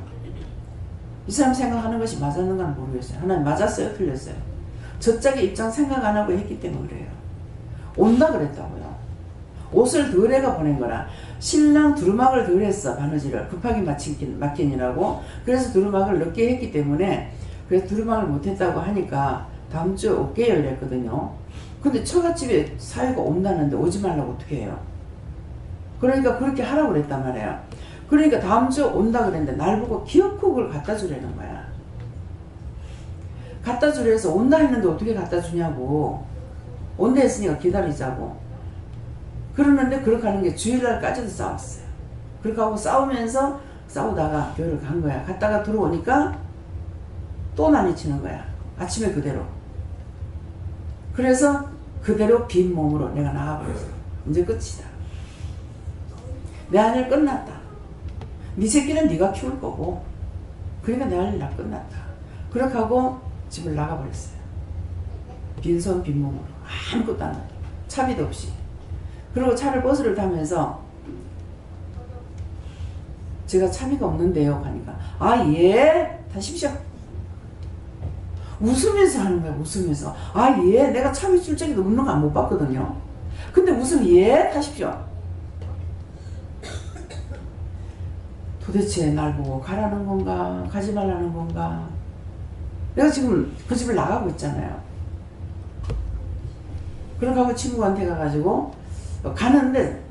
생각하는 것이 맞았는 건 모르겠어요. 하나님 맞았어요? 틀렸어요? 저 짝의 입장 생각 안 하고 했기 때문에 그래요. 온다 그랬다고요. 옷을 덜해가 보낸 거라. 신랑 두루마기를 덜 했어. 바느질을 급하게 맡기느라고. 그래서 두루마기를 늦게 했기 때문에 그래서 두루마기를 못했다고 하니까 다음 주에 어깨 열렸거든요. 근데 처갓집에 사위가 온다는데 오지 말라고 어떻게 해요? 그러니까 그렇게 하라고 그랬단 말이에요. 그러니까 다음 주에 온다 그랬는데 날 보고 기어콕을 갖다 주려는 거야. 갖다 주려서 온다 했는데 어떻게 갖다 주냐고. 온다 했으니까 기다리자고. 그러는데 그렇게 하는 게 주일날까지도 싸웠어요. 그렇게 하고 싸우다가 교회를 간 거야. 갔다가 들어오니까 또 난리치는 거야. 아침에 그대로. 그래서 그대로 빈 몸으로 내가 나가버렸어. 이제 끝이다. 내 할 일 끝났다. 네 새끼는 네가 키울 거고. 그러니까 내 할 일 다 끝났다. 그렇게 하고 집을 나가버렸어요. 빈손 빈몸으로. 아무것도 안 하고. 차비도 없이. 그리고 버스를 타면서 제가 차비가 없는데요 하니까 아 예 타십시오. 웃으면서 하는 거야. 웃으면서 아 예 내가 차비 줄 적에도 웃는 거 안 못 봤거든요. 근데 웃으면 예 타십시오. 도대체 날 보고 가라는 건가 가지 말라는 건가. 내가 지금 그 집을 나가고 있잖아요. 그렇게 하고 친구한테 가가지고 가는데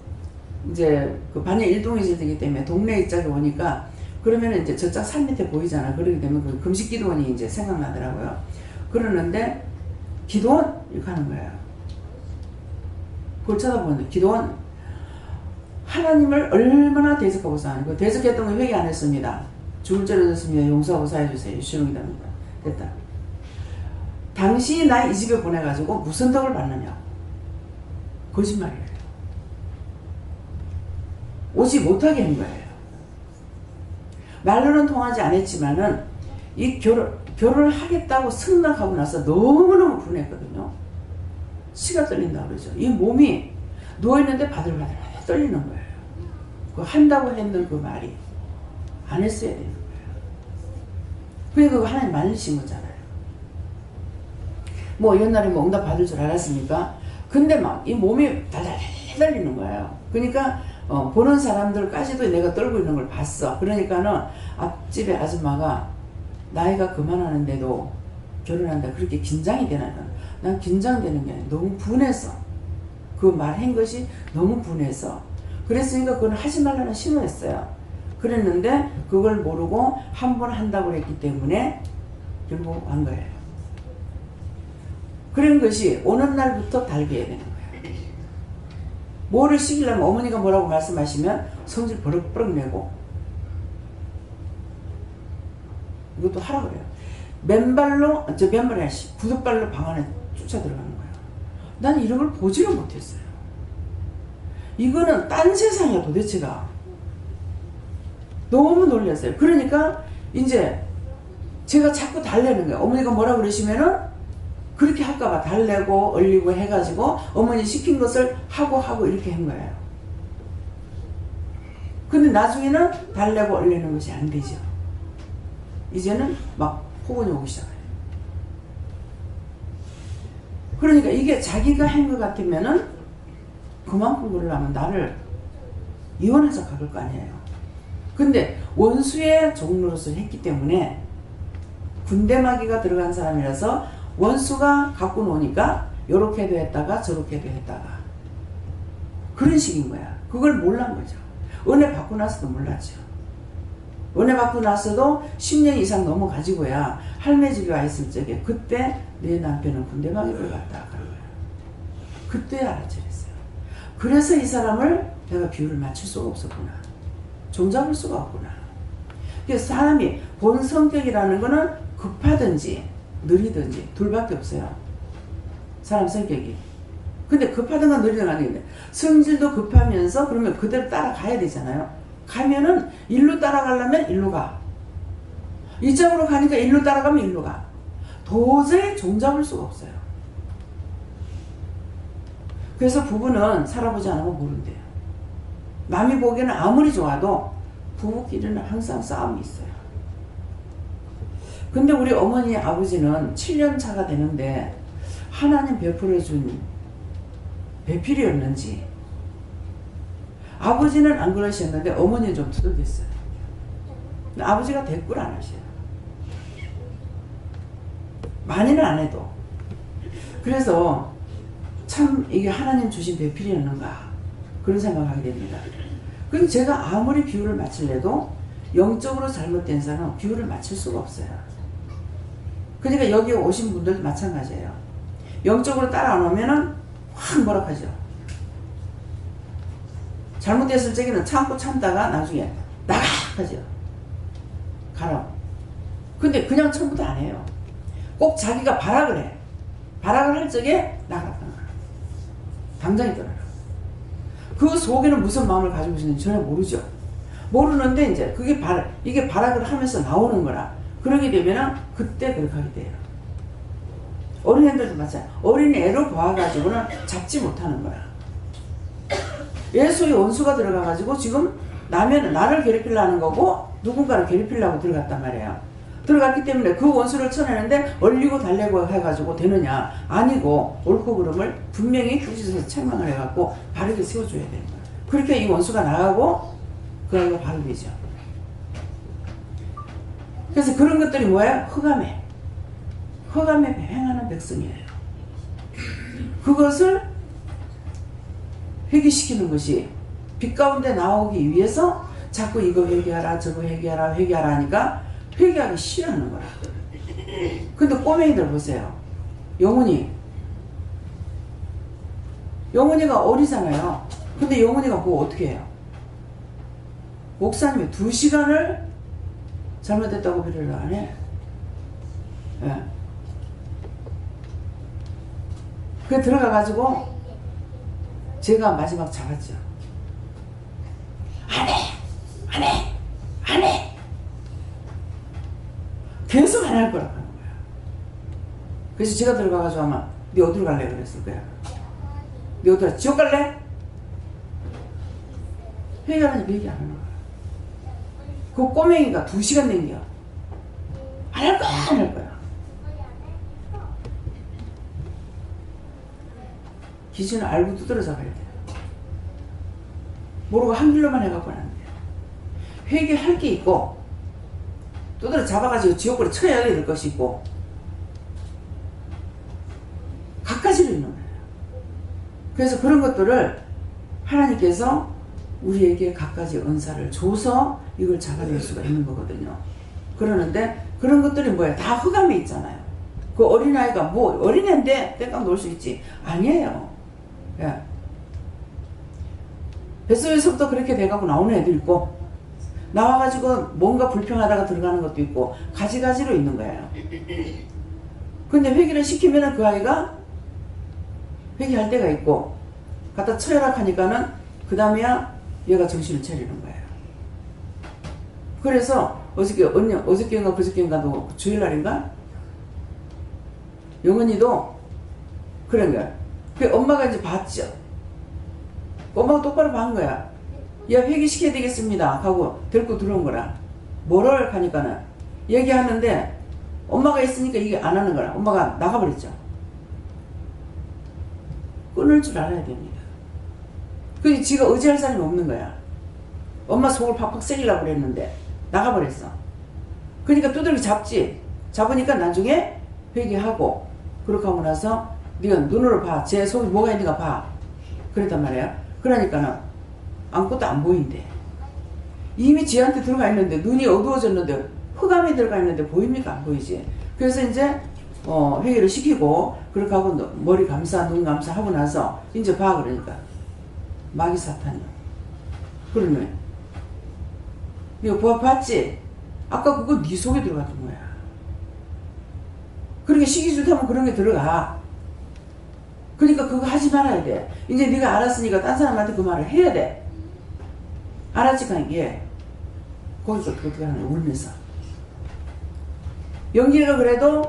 이제 그 반야 일동이지 되기 때문에 동네 이짝에 오니까 그러면 이제 저짝 산 밑에 보이잖아. 그러게 되면 그 금식 기도원이 이제 생각나더라고요. 그러는데 기도원 이렇게 하는 거예요. 그걸 쳐다보는데 기도원 하나님을 얼마나 대적하고 사는 거. 대적했던 거 회개 안 했습니다. 죽을 죄를 졌습니다. 용서하고 사해주세요. 유시롱이 되는 거야. 됐다. 당신이 나 이 집에 보내가지고 무슨 덕을 받느냐. 거짓말이에요. 오지 못하게 한 거예요. 말로는 통하지 않았지만은 이 결혼을 하겠다고 승낙하고 나서 너무너무 분했거든요. 치가 떨린다고 그러죠. 이 몸이 누워있는데 바들바들 떨리는 거예요. 그 한다고 했는 그 말이 안 했어야 되는 거예요. 그러니까 그거 하나님 말리신 거잖아요. 뭐 옛날에 뭐 응답 받을 줄 알았습니까? 근데 막 이 몸이 달달달 떨리는 거예요. 그러니까 보는 사람들까지도 내가 떨고 있는 걸 봤어. 그러니까는 앞집에 아줌마가 나이가 그만하는데도 결혼한다. 그렇게 긴장이 되나? 난 긴장되는 게 아니라 너무 분해서 그 말한 것이 너무 분해서 그랬으니까 그건 하지 말라는 신호였어요. 그랬는데 그걸 모르고 한 번 한다고 했기 때문에 결국 한 거예요. 그런 것이 오는 날부터 달게 되는 거예요. 뭐를 시키려면 어머니가 뭐라고 말씀하시면 성질 버럭버럭 내고 이것도 하라 그래요. 맨발이 아니라 구둣발로 방 안에 쫓아 들어가는 거예요. 난 이런 걸 보지를 못했어요. 이거는 딴 세상이야 도대체가. 너무 놀랐어요. 그러니까 이제 제가 자꾸 달래는 거예요. 어머니가 뭐라 그러시면은 그렇게 할까봐 달래고 얼리고 해가지고 어머니 시킨 것을 하고 이렇게 한 거예요. 근데 나중에는 달래고 얼리는 것이 안 되죠. 이제는 막 폭언이 오기 시작해요. 그러니까 이게 자기가 한 것 같으면은 그만큼 그러려면 나를 이혼해서 가볼 거 아니에요. 근데 원수의 종로릇을 했기 때문에 군대마귀가 들어간 사람이라서 원수가 갖고 노니까 요렇게도 했다가 저렇게도 했다가 그런 식인 거야. 그걸 몰란 거죠. 은혜 받고 나서도 몰랐죠. 은혜 받고 나서도 10년 이상 넘어가지고야 할매 집에 와 있을 적에 그때 내 남편은 군대마귀를 갔다 그런 거야. 그때 알았지 그랬어요. 그래서 이 사람을 내가 비율을 맞출 수가 없었구나. 종잡을 수가 없구나. 그래서 사람이 본 성격이라는 거는 급하든지 느리든지 둘밖에 없어요. 사람 성격이. 근데 급하든가 느리든가 아니겠네. 성질도 급하면서 그러면 그대로 따라가야 되잖아요. 가면은 일로 따라가려면 일로 가. 이쪽으로 가니까 일로 따라가면 일로 가. 도저히 종잡을 수가 없어요. 그래서 부부는 살아보지 않으면 모른대요. 남이 보기에는 아무리 좋아도 부부끼리는 항상 싸움이 있어요. 근데 우리 어머니 아버지는 7년 차가 되는데 하나님 베풀어준 배필이었는지 아버지는 안 그러셨는데 어머니는 좀 투덜댔어요. 아버지가 대꾸를 안 하셔요. 많이는 안 해도. 그래서 참 이게 하나님 주신 배필이었는가 그런 생각을 하게 됩니다. 그럼 제가 아무리 비유를 맞추려도 영적으로 잘못된 사람은 비유를 맞출 수가 없어요. 그러니까 여기 오신 분들도 마찬가지예요. 영적으로 따라 안 오면은 확 뭐라 하죠. 잘못됐을 적에는 참고 참다가 나중에 나가! 하죠. 가라. 근데 그냥 처음부터 안 해요. 꼭 자기가 발악을 해. 발악을 할 적에 나가라. 당장에 떠나라. 그 속에는 무슨 마음을 가지고 있는지 전혀 모르죠. 모르는데 이제 이게 발악을 하면서 나오는 거라. 그러게 되면은 그때 그렇게 하게 돼요. 어린애들도 마찬가지야. 어린애로 봐가지고는 잡지 못하는 거야. 예수의 원수가 들어가가지고 지금 나를 괴롭히려는 거고 누군가를 괴롭히려고 들어갔단 말이에요. 들어갔기 때문에 그 원수를 쳐내는데 얼리고 달래고 해가지고 되느냐? 아니고 옳고 그름을 분명히 꾸짖어서 책망을 해갖고 바르게 세워줘야 되는 거야. 그렇게 이 원수가 나가고 그걸로 바로 되죠. 그래서 그런 것들이 뭐예요? 흑암에 행하는 백성이에요. 그것을 회개시키는 것이 빛 가운데 나오기 위해서 자꾸 이거 회개하라 저거 회개하라 하니까 회개하기 싫어하는 거라. 근데 꼬맹이들 보세요. 영훈이가 어리잖아요. 근데 영훈이가 뭐 어떻게 해요? 목사님이 2시간을 잘못했다고 비료를 안 해. 예. 그래 들어가가지고 제가 마지막 잡았죠. 안 해. 계속 안 할 거라고 하는 거야. 그래서 제가 들어가가지고 아마 네 어디로 갈래? 그랬을 거야. 네 어디로 지옥 갈래? 회의하는 얘기 안 하는 거야. 그 꼬맹이가 2시간 낸겨. 안 할 거야. 기준을 알고 두드러 잡아야 돼. 모르고 한 길로만 해갖고는 안 돼. 회개할 게 있고 두드러 잡아가지고 지옥불에 쳐야 될 것이 있고 각가지로 있는 거예요. 그래서 그런 것들을 하나님께서 우리에게 각가지 은사를 줘서 이걸 잡아낼 수가 있는 거거든요. 그러는데 그런 것들이 뭐예요? 다 흑암에 있잖아요. 그 어린아이가 뭐 어린애인데 땡깡 놀 수 있지? 아니에요. 예. 뱃속에서부터 그렇게 돼가고 나오는 애도 있고 나와가지고 뭔가 불평하다가 들어가는 것도 있고 가지가지로 있는 거예요. 근데 회개를 시키면은 그 아이가 회개할 때가 있고 갖다 처해라 하니까는 그 다음에야 얘가 정신을 차리는 거예요. 그래서 어저께인가 그저께인가도 주일날인가 영은이도 그런 거야. 그 엄마가 이제 봤죠. 엄마가 똑바로 본 거야. 야 회개시켜야 되겠습니다 하고 데리고 들어온 거라. 뭐를 하니까는 얘기하는데 엄마가 있으니까 이게 안 하는 거라. 엄마가 나가버렸죠. 끊을 줄 알아야 됩니다. 그래서 지가 의지할 사람이 없는 거야. 엄마 속을 팍팍 새기려고 그랬는데 나가버렸어. 그러니까 두들겨 잡지. 잡으니까 나중에 회개하고 그렇게 하고 나서 네가 눈으로 봐. 제 속에 뭐가 있는가 봐. 그랬단 말이야. 그러니까는 아무것도 안 보인대. 이미 지한테 들어가 있는데 눈이 어두워졌는데 흑암에 들어가 있는데 보입니까? 안 보이지. 그래서 이제 회개를 시키고 그렇게 하고 머리 감싸 눈 감싸 하고 나서 이제 봐. 그러니까 마귀 사탄이야. 그러면 이거 봤지? 아까 그거 네 속에 들어갔던 거야. 그러니까 시기 좋다면 그런 게 들어가. 그러니까 그거 하지 말아야 돼. 이제 네가 알았으니까 딴 사람한테 그 말을 해야 돼. 알았지까 예. 거기서 어떻게 하냐 울면서. 연기가 그래도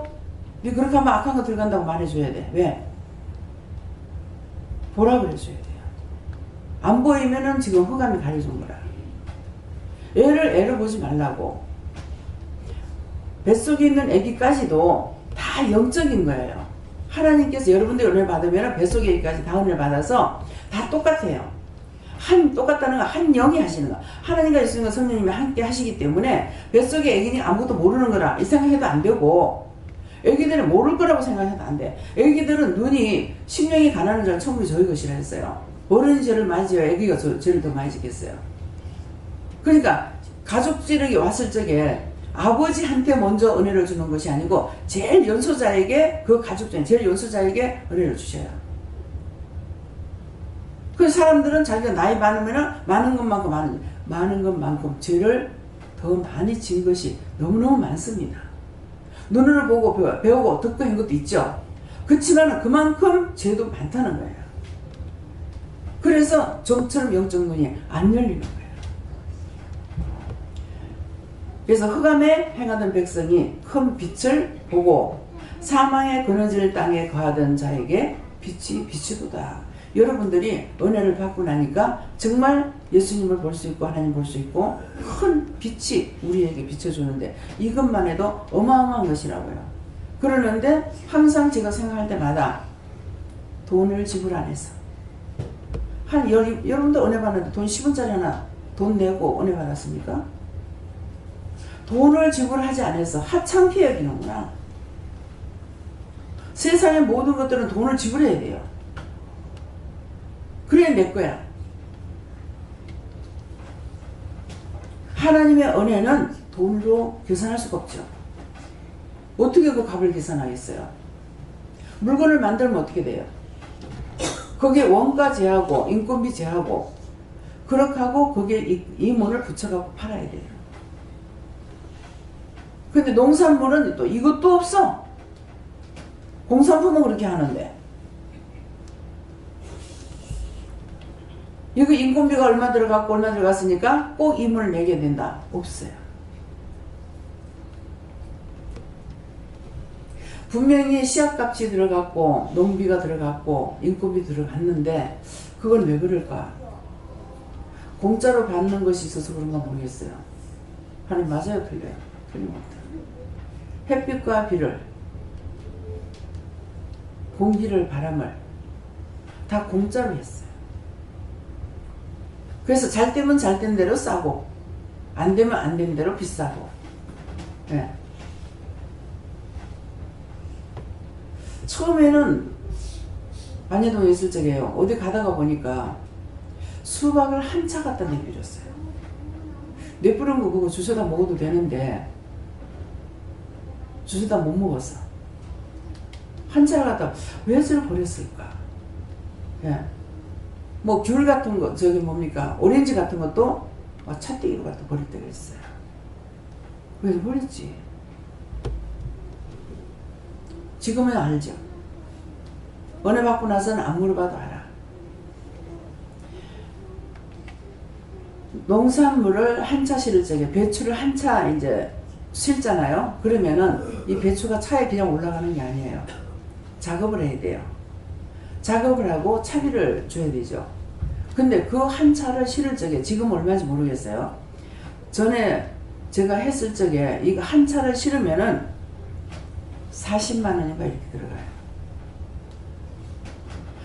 네 그렇게 하면 악한 거 들어간다고 말해줘야 돼. 왜? 보라 그래줘야 돼요. 안 보이면은 지금 흑암이 가려준 거라. 애를 보지 말라고. 뱃속에 있는 애기까지도 다 영적인 거예요. 하나님께서 여러분들이 은혜 받으면 뱃속에 애기까지 다 은혜를 받아서 다 똑같아요. 똑같다는 건 한 영이 하시는 거. 하나님과 예수님과 성령님이 함께 하시기 때문에 뱃속에 애기니 아무것도 모르는 거라 이 생각해도 안 되고, 애기들은 모를 거라고 생각해도 안 돼. 애기들은 눈이 심령이 가난한 자는 천국이 저희 것이라 했어요. 모르는 죄를 많이 지어야 애기가 죄를 더 많이 짓겠어요. 그러니까 가족지력이 왔을 적에 아버지한테 먼저 은혜를 주는 것이 아니고 제일 연소자에게, 그 가족 중에 제일 연소자에게 은혜를 주셔요. 그 사람들은 자기가 나이 많으면 많은 것만큼 죄를 더 많이 진 것이 너무너무 많습니다. 눈으로 보고 배우고 듣고 한 것도 있죠. 그렇지만 그만큼 죄도 많다는 거예요. 그래서 좀처럼 영적 눈이 안 열리는 거예요. 그래서 흑암에 행하던 백성이 큰 빛을 보고 사망의 그늘질 땅에 거하던 자에게 빛이 비추도다. 여러분들이 은혜를 받고 나니까 정말 예수님을 볼 수 있고 하나님 볼 수 있고 큰 빛이 우리에게 비춰주는데 이것만 해도 어마어마한 것이라고요. 그러는데 항상 제가 생각할 때마다 돈을 지불 안 해서 여러분도 은혜 받는데 돈 10원짜리 하나 돈 내고 은혜 받았습니까? 돈을 지불하지 않아서 하찮게 여기는구나. 세상의 모든 것들은 돈을 지불해야 돼요. 그래 내 거야. 하나님의 은혜는 돈으로 계산할 수가 없죠. 어떻게 그 값을 계산하겠어요? 물건을 만들면 어떻게 돼요? 거기에 원가 제하고 인건비 제하고 그렇게 하고 거기에 이 mon을 붙여갖고 팔아야 돼요. 근데 농산물은 또 이것도 없어. 공산품은 그렇게 하는데 여기 인건비가 얼마 들어갔고 얼마 들어갔으니까 꼭 이 mon을 내게 된다. 없어요. 분명히 씨앗값이 들어갔고 농비가 들어갔고 인건비 들어갔는데 그건 왜 그럴까? 공짜로 받는 것이 있어서 그런가 모르겠어요. 하나님 맞아요? 틀려요? 틀림없다. 햇빛과 비를, 공기를, 바람을 다 공짜로 했어요. 그래서 잘 되면 잘 된 대로 싸고 안 되면 안 된 대로 비싸고. 네. 처음에는 안예동에 있을 적에요. 어디 가다가 보니까 수박을 한 차 갖다 내버렸어요. 내뿌린 거 그거 주워다 먹어도 되는데 주워다 못 먹었어. 한 차를 갖다 왜 저를 버렸을까? 예. 뭐 귤 같은 거, 저기 뭡니까 오렌지 같은 것도 차떼기로 갖다 버릴 때가 있어요. 그래서 버렸지. 지금은 알죠. 은혜 받고 나서는 안 물어봐도 알아. 농산물을 한 차 실을 적에 배추를 한 차 이제 실잖아요. 그러면은 이 배추가 차에 그냥 올라가는 게 아니에요. 작업을 해야 돼요. 작업을 하고 차비를 줘야 되죠. 근데 그 한 차를 실을 적에 지금 얼마인지 모르겠어요. 전에 제가 했을 적에 이거 한 차를 실으면은 40만 원인가 이렇게 들어가요.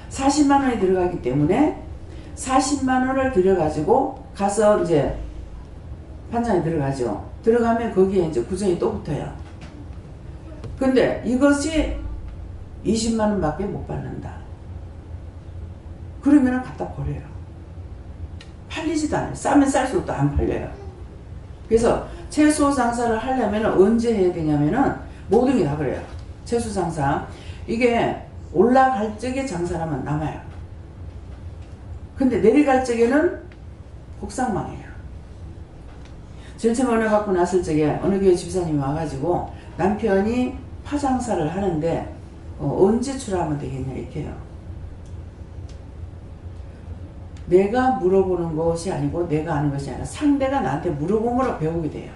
40만 원이 들어가기 때문에 40만 원을 들여가지고 가서 이제 판장에 들어가죠. 들어가면 거기에 이제 구정이 또 붙어요. 근데 이것이 20만 원밖에 못 받는다. 그러면 갖다 버려요. 팔리지도 않아요. 싸면 쌀수록 또 안 팔려요. 그래서 채소 장사를 하려면 언제 해야 되냐면은 모든 게 다 그래요. 채소 장사. 이게 올라갈 적에 장사를 하면 남아요. 근데 내려갈 적에는 곡상망해요. 제일 처음 은혜 받고 났을 적에 어느 교회 집사님이 와가지고 남편이 파장사를 하는데 언제 출하하면 되겠냐 이렇게 해요. 내가 물어보는 것이 아니고 내가 아는 것이 아니라 상대가 나한테 물어봄으로 배우게 돼요.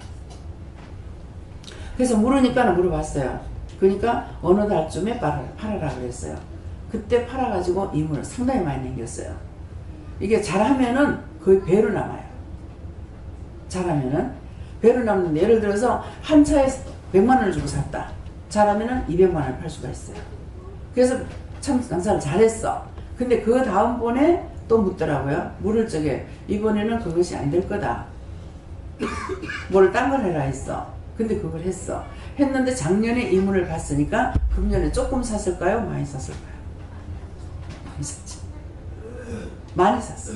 그래서 물어봤어요. 그러니까 어느 달쯤에 팔아라 그랬어요. 그때 팔아가지고 이문을 상당히 많이 남겼어요. 이게 잘하면은 거의 배로 남아요. 잘하면은 배로 남는데, 예를 들어서 한 차에 100만 원을 주고 샀다. 잘하면은 200만 원을 팔 수가 있어요. 그래서 참 장사를 잘했어. 근데 그 다음번에 또 묻더라고요. 물을 적에 이번에는 그것이 안 될 거다. 뭘 딴 걸 해라 했어. 근데 그걸 했어. 했는데 작년에 이문을 봤으니까 금년에 조금 샀을까요? 많이 샀을까요? 많이 샀지. 많이 샀어.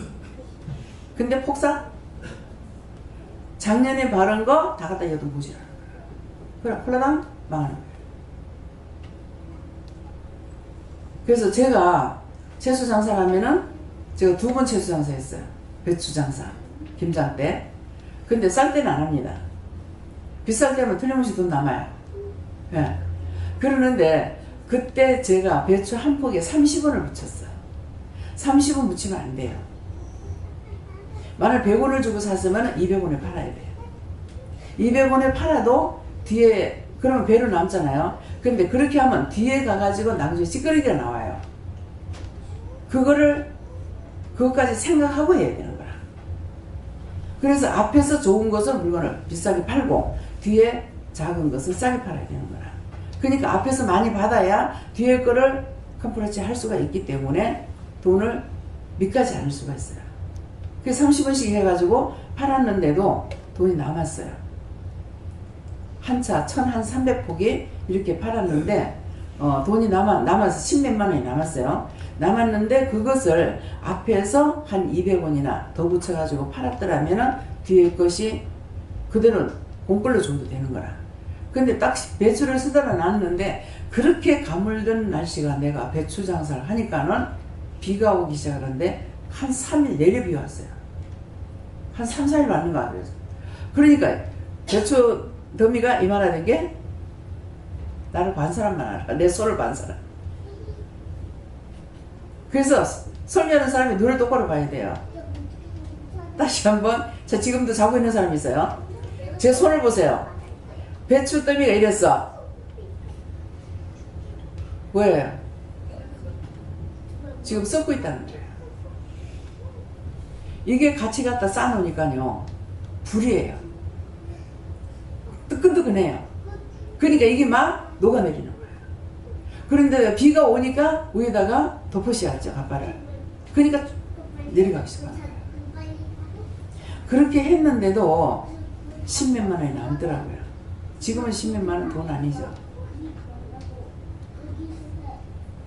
근데 폭삭? 작년에 바른 거 다 갖다 여도 보지라. 그래, 홀라당 망하는 거예요. 그래서 제가 채소 장사를 하면은 제가 2번 채소 장사 했어요. 배추 장사. 김장 때. 근데 쌀 때는 안 합니다. 비쌀 때면 틀림없이 돈 남아요. 예. 그러는데 그때 제가 배추 한 폭에 30원을 붙였어요. 30원 붙이면 안 돼요. 만약 100원을 주고 샀으면 200원에 팔아야 돼요. 200원에 팔아도 뒤에 그러면 배로 남잖아요. 근데 그렇게 하면 뒤에 가가지고 나중에 찌꺼기가 나와요. 그것까지 생각하고 해야 되는 거야. 그래서 앞에서 좋은 것을 물건을 비싸게 팔고 뒤에 작은 것을 싸게 팔아야 되는 거야. 그러니까 앞에서 많이 받아야 뒤에 거를 컴프레치 할 수가 있기 때문에 돈을 밑까지 않을 수가 있어요. 그래서 30원씩 해가지고 팔았는데도 돈이 남았어요. 한 차 1300폭이 이렇게 팔았는데 돈이 남아서 10몇만 원이 남았어요. 남았는데 그것을 앞에서 한 200원이나 더 붙여가지고 팔았더라면은 뒤에 것이 그대로 공걸로 줘도 되는 거라. 근데 딱 배추를 쓰다가 놨는데 그렇게 가물던 날씨가 내가 배추 장사를 하니까는 비가 오기 시작하는데 한 3일 내려 비 왔어요. 한 3, 4일 맞는 거 같아요. 그러니까 배추 더미가 이만하던 게 나를 반 사람만 알아. 내 손을 반 사람. 그래서 설교하는 사람이 눈을 똑바로 봐야 돼요. 다시 한번, 저 지금도 자고 있는 사람이 있어요. 제 손을 보세요. 배추 더미가 이랬어. 뭐예요? 지금 썩고 있다는 거예요. 이게 같이 갖다 쌓아놓으니까요, 불이에요. 뜨끈뜨끈해요. 그러니까 이게 막 녹아내리는 거예요. 그런데 비가 오니까 위에다가 덮어씌웠죠, 갓발을. 그러니까 내려가기 시작하는 거예요. 그렇게 했는데도 10몇만 원이 남더라고요. 지금은 10몇만 원 돈 아니죠.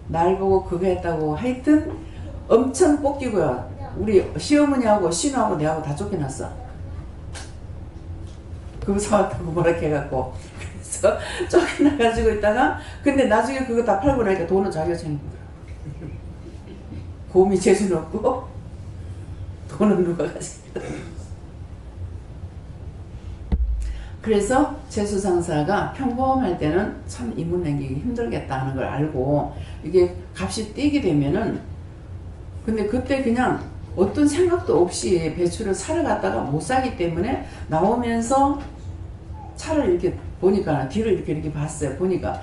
날 보고 그거 했다고 하여튼 엄청 뽑기고요. 우리 시어머니하고 신우하고 내하고 다 쫓겨났어. 그거 사왔다고 뭐라 해갖고. 그래서 쫓겨나가지고 있다가 근데 나중에 그거 다 팔고 나니까 돈은 자기가 챙기더라고. 곰이 재수는 없고 돈은 누가 가지고. 그래서 채소장사가 평범할 때는 참 이문 남기기 힘들겠다는 걸 알고 이게 값이 뛰게 되면은 근데 그때 그냥 어떤 생각도 없이 배추를 사러 갔다가 못 사기 때문에 나오면서 차를 이렇게 보니까 뒤를 이렇게 봤어요. 보니까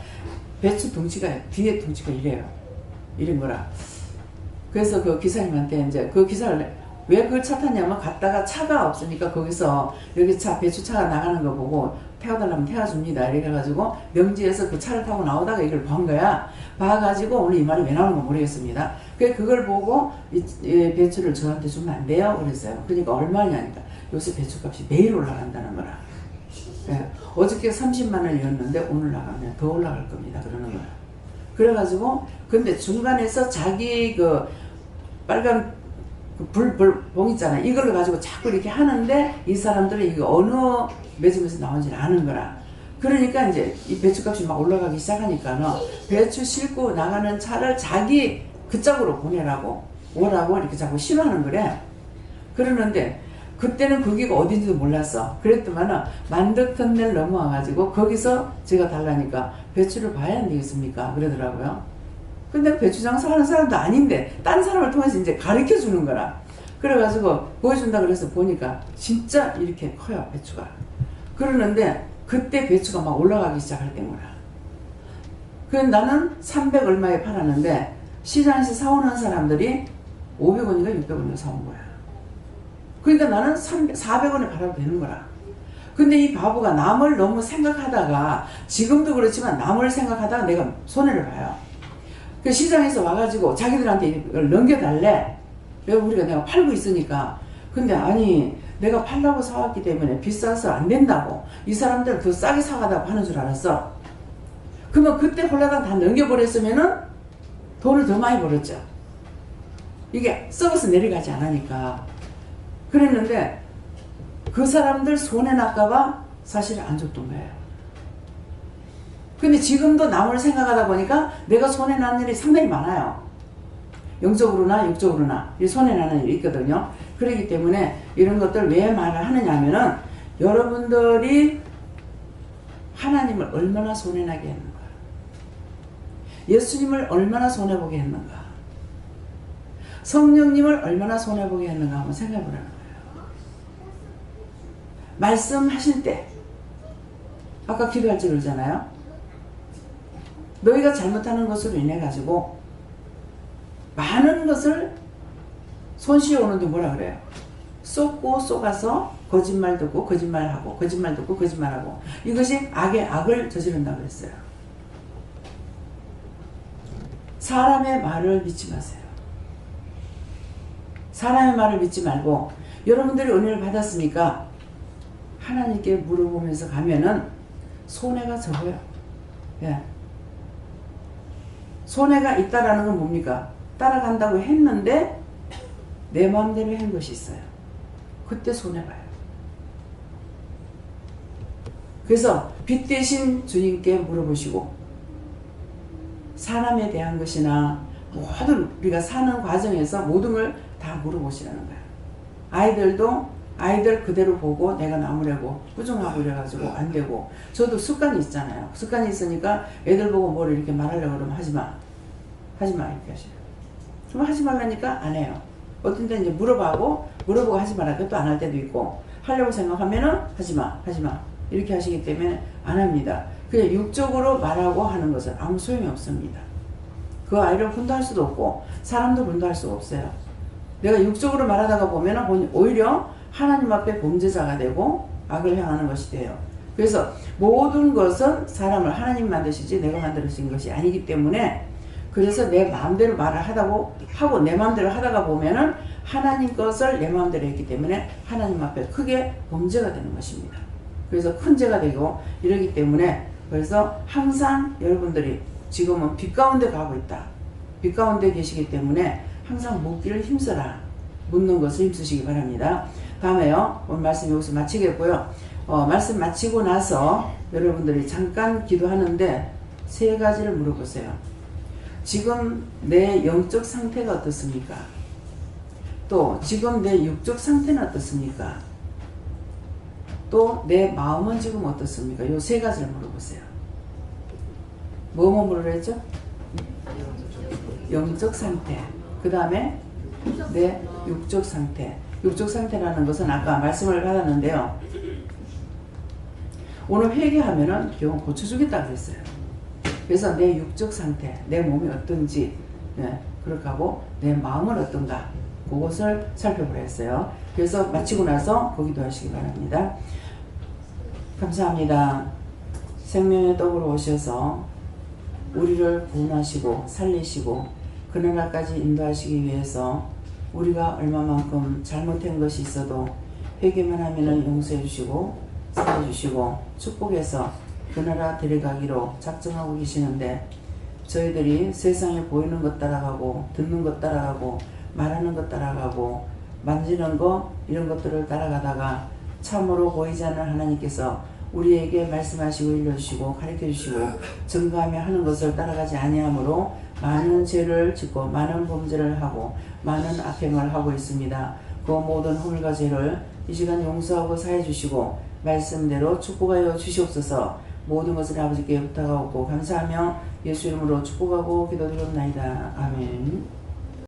배추 덩치가 뒤에 덩치가 이래요. 이런 거라. 그래서 그 기사님한테 이제 그 기사를 왜 그걸 차 탔냐면 갔다가 차가 없으니까 거기서 여기 차 배추차가 나가는 거 보고 태워달라면 태워줍니다. 이래가지고 명지에서 그 차를 타고 나오다가 이걸 본 거야. 봐가지고 오늘 이 말이 왜 나오는 거 모르겠습니다. 그걸 보고 이 배추를 저한테 주면 안 돼요? 그랬어요. 그러니까 얼마냐니까 요새 배추값이 매일 올라간다는 거라. 네. 어저께 30만 원이었는데 오늘 나가면 더 올라갈 겁니다. 그러는 거야. 그래가지고 근데 중간에서 자기 그 빨간 불봉 있잖아. 이걸 가지고 자꾸 이렇게 하는데 이 사람들은 이게 어느 매점에서 나온지는 아는 거라. 그러니까 이제 이 배추값이 막 올라가기 시작하니까는 배추 싣고 나가는 차를 자기 그쪽으로 보내라고 오라고 이렇게 자꾸 신호하는 거래. 그러는데 그때는 거기가 어딘지도 몰랐어. 그랬더만은 만덕터널 넘어와가지고 거기서 제가 달라니까 배추를 봐야 안 되겠습니까? 그러더라고요. 근데 배추 장사 하는 사람도 아닌데 딴 사람을 통해서 이제 가르쳐 주는 거라. 그래가지고 보여준다 그래서 보니까 진짜 이렇게 커요, 배추가. 그러는데 그때 배추가 막 올라가기 시작할 때인 거야. 그래서 나는 300 얼마에 팔았는데 시장에서 사오는 사람들이 500원인가 600원인가 사온 거야. 그러니까 나는 400원에 팔아도 되는 거라. 근데 이 바보가 남을 너무 생각하다가, 지금도 그렇지만 남을 생각하다가 내가 손해를 봐요. 그 시장에서 와가지고 자기들한테 이걸 넘겨달래. 왜 내가 팔고 있으니까. 근데 아니, 내가 팔라고 사왔기 때문에 비싸서 안 된다고. 이 사람들 더 싸게 사가다고 하는 줄 알았어. 그러면 그때 홀라당 다 넘겨버렸으면은 돈을 더 많이 벌었죠. 이게 썩어서 내려가지 않으니까. 그랬는데 그 사람들 손해 날까봐 사실 안 줬던 거예요. 근데 지금도 남을 생각하다 보니까 내가 손해 나는 일이 상당히 많아요. 영적으로나 육적으로나 손해 나는 일이 있거든요. 그렇기 때문에 이런 것들 왜 말을 하느냐 하면은 여러분들이 하나님을 얼마나 손해나게 했는가, 예수님을 얼마나 손해보게 했는가, 성령님을 얼마나 손해보게 했는가 한번 생각해 보라는 거예요. 말씀하실 때 아까 기도할 줄 그러잖아요. 너희가 잘못하는 것으로 인해 가지고 많은 것을 손쉬어 오는데 뭐라 그래요? 쏟고 쏟아서 거짓말 듣고 거짓말하고 거짓말 듣고 거짓말하고, 이것이 악의 악을 저지른다고 그랬어요. 사람의 말을 믿지 마세요. 사람의 말을 믿지 말고 여러분들이 은혜를 받았으니까 하나님께 물어보면서 가면은 손해가 적어요. 예. 손해가 있다라는 건 뭡니까? 따라간다고 했는데 내 마음대로 한 것이 있어요. 그때 손해봐요. 그래서 빛 대신 주님께 물어보시고, 사람에 대한 것이나 모든 우리가 사는 과정에서 모든 걸 다 물어보시라는 거예요. 아이들 그대로 보고 내가 나무라고 부정하고 이래가지고 안 되고, 저도 습관이 있잖아요. 습관이 있으니까 애들 보고 뭘 이렇게 말하려고 그러면 하지마 이렇게 하시요. 그럼 하지 말라니까 안 해요. 어떤 때 이제 물어보고 하지 말라니까 또 안 할 때도 있고, 하려고 생각하면은 하지마 이렇게 하시기 때문에 안 합니다. 그냥 육적으로 말하고 하는 것은 아무 소용이 없습니다. 그 아이를 훈도할 수도 없고 사람도 훈도할 수가 없어요. 내가 육적으로 말하다가 보면은 오히려 하나님 앞에 범죄자가 되고 악을 향하는 것이 돼요. 그래서 모든 것은 사람을 하나님 만드시지 내가 만드신 것이 아니기 때문에, 그래서 내 마음대로 말을 하고 내 마음대로 하다가 보면은 하나님 것을 내 마음대로 했기 때문에 하나님 앞에 크게 범죄가 되는 것입니다. 그래서 큰 죄가 되고 이러기 때문에, 그래서 항상 여러분들이 지금은 빛 가운데 가고 있다. 빛 가운데 계시기 때문에 항상 묻기를 힘써라. 묻는 것을 힘쓰시기 바랍니다. 다음에요. 오늘 말씀 여기서 마치겠고요. 말씀 마치고 나서 여러분들이 잠깐 기도하는데 3가지를 물어보세요. 지금 내 영적 상태가 어떻습니까? 또 지금 내 육적 상태는 어떻습니까? 또 내 마음은 지금 어떻습니까? 이 3가지를 물어보세요. 뭐뭐 물으랬죠? 영적 상태. 그 다음에 내 육적 상태. 육적 상태라는 것은 아까 말씀을 받았는데요. 오늘 회개하면은 병 고쳐주겠다 그랬어요. 그래서 내 육적 상태, 내 몸이 어떤지, 그렇게 하고 내 마음은 어떤가, 그것을 살펴보라 했어요. 그래서 마치고 나서 거기도 하시기 바랍니다. 감사합니다. 생명의 떡으로 오셔서 우리를 구원하시고 살리시고 그날까지 인도하시기 위해서 우리가 얼마만큼 잘못한 것이 있어도 회개만 하면 용서해 주시고 살려주시고 축복해서 그 나라 데려가기로 작정하고 계시는데, 저희들이 세상에 보이는 것 따라가고 듣는 것 따라가고 말하는 것 따라가고 만지는 거 이런 것들을 따라가다가 참으로 보이지 않는 하나님께서 우리에게 말씀하시고 일러주시고 가르쳐주시고 증거하며 하는 것을 따라가지 아니하므로 많은 죄를 짓고 많은 범죄를 하고 많은 악행을 하고 있습니다. 그 모든 허물과 죄를 이 시간 용서하고 사해 주시고 말씀대로 축복하여 주시옵소서. 모든 것을 아버지께 부탁하고 감사하며 예수 이름으로 축복하고 기도드리옵나이다. 아멘.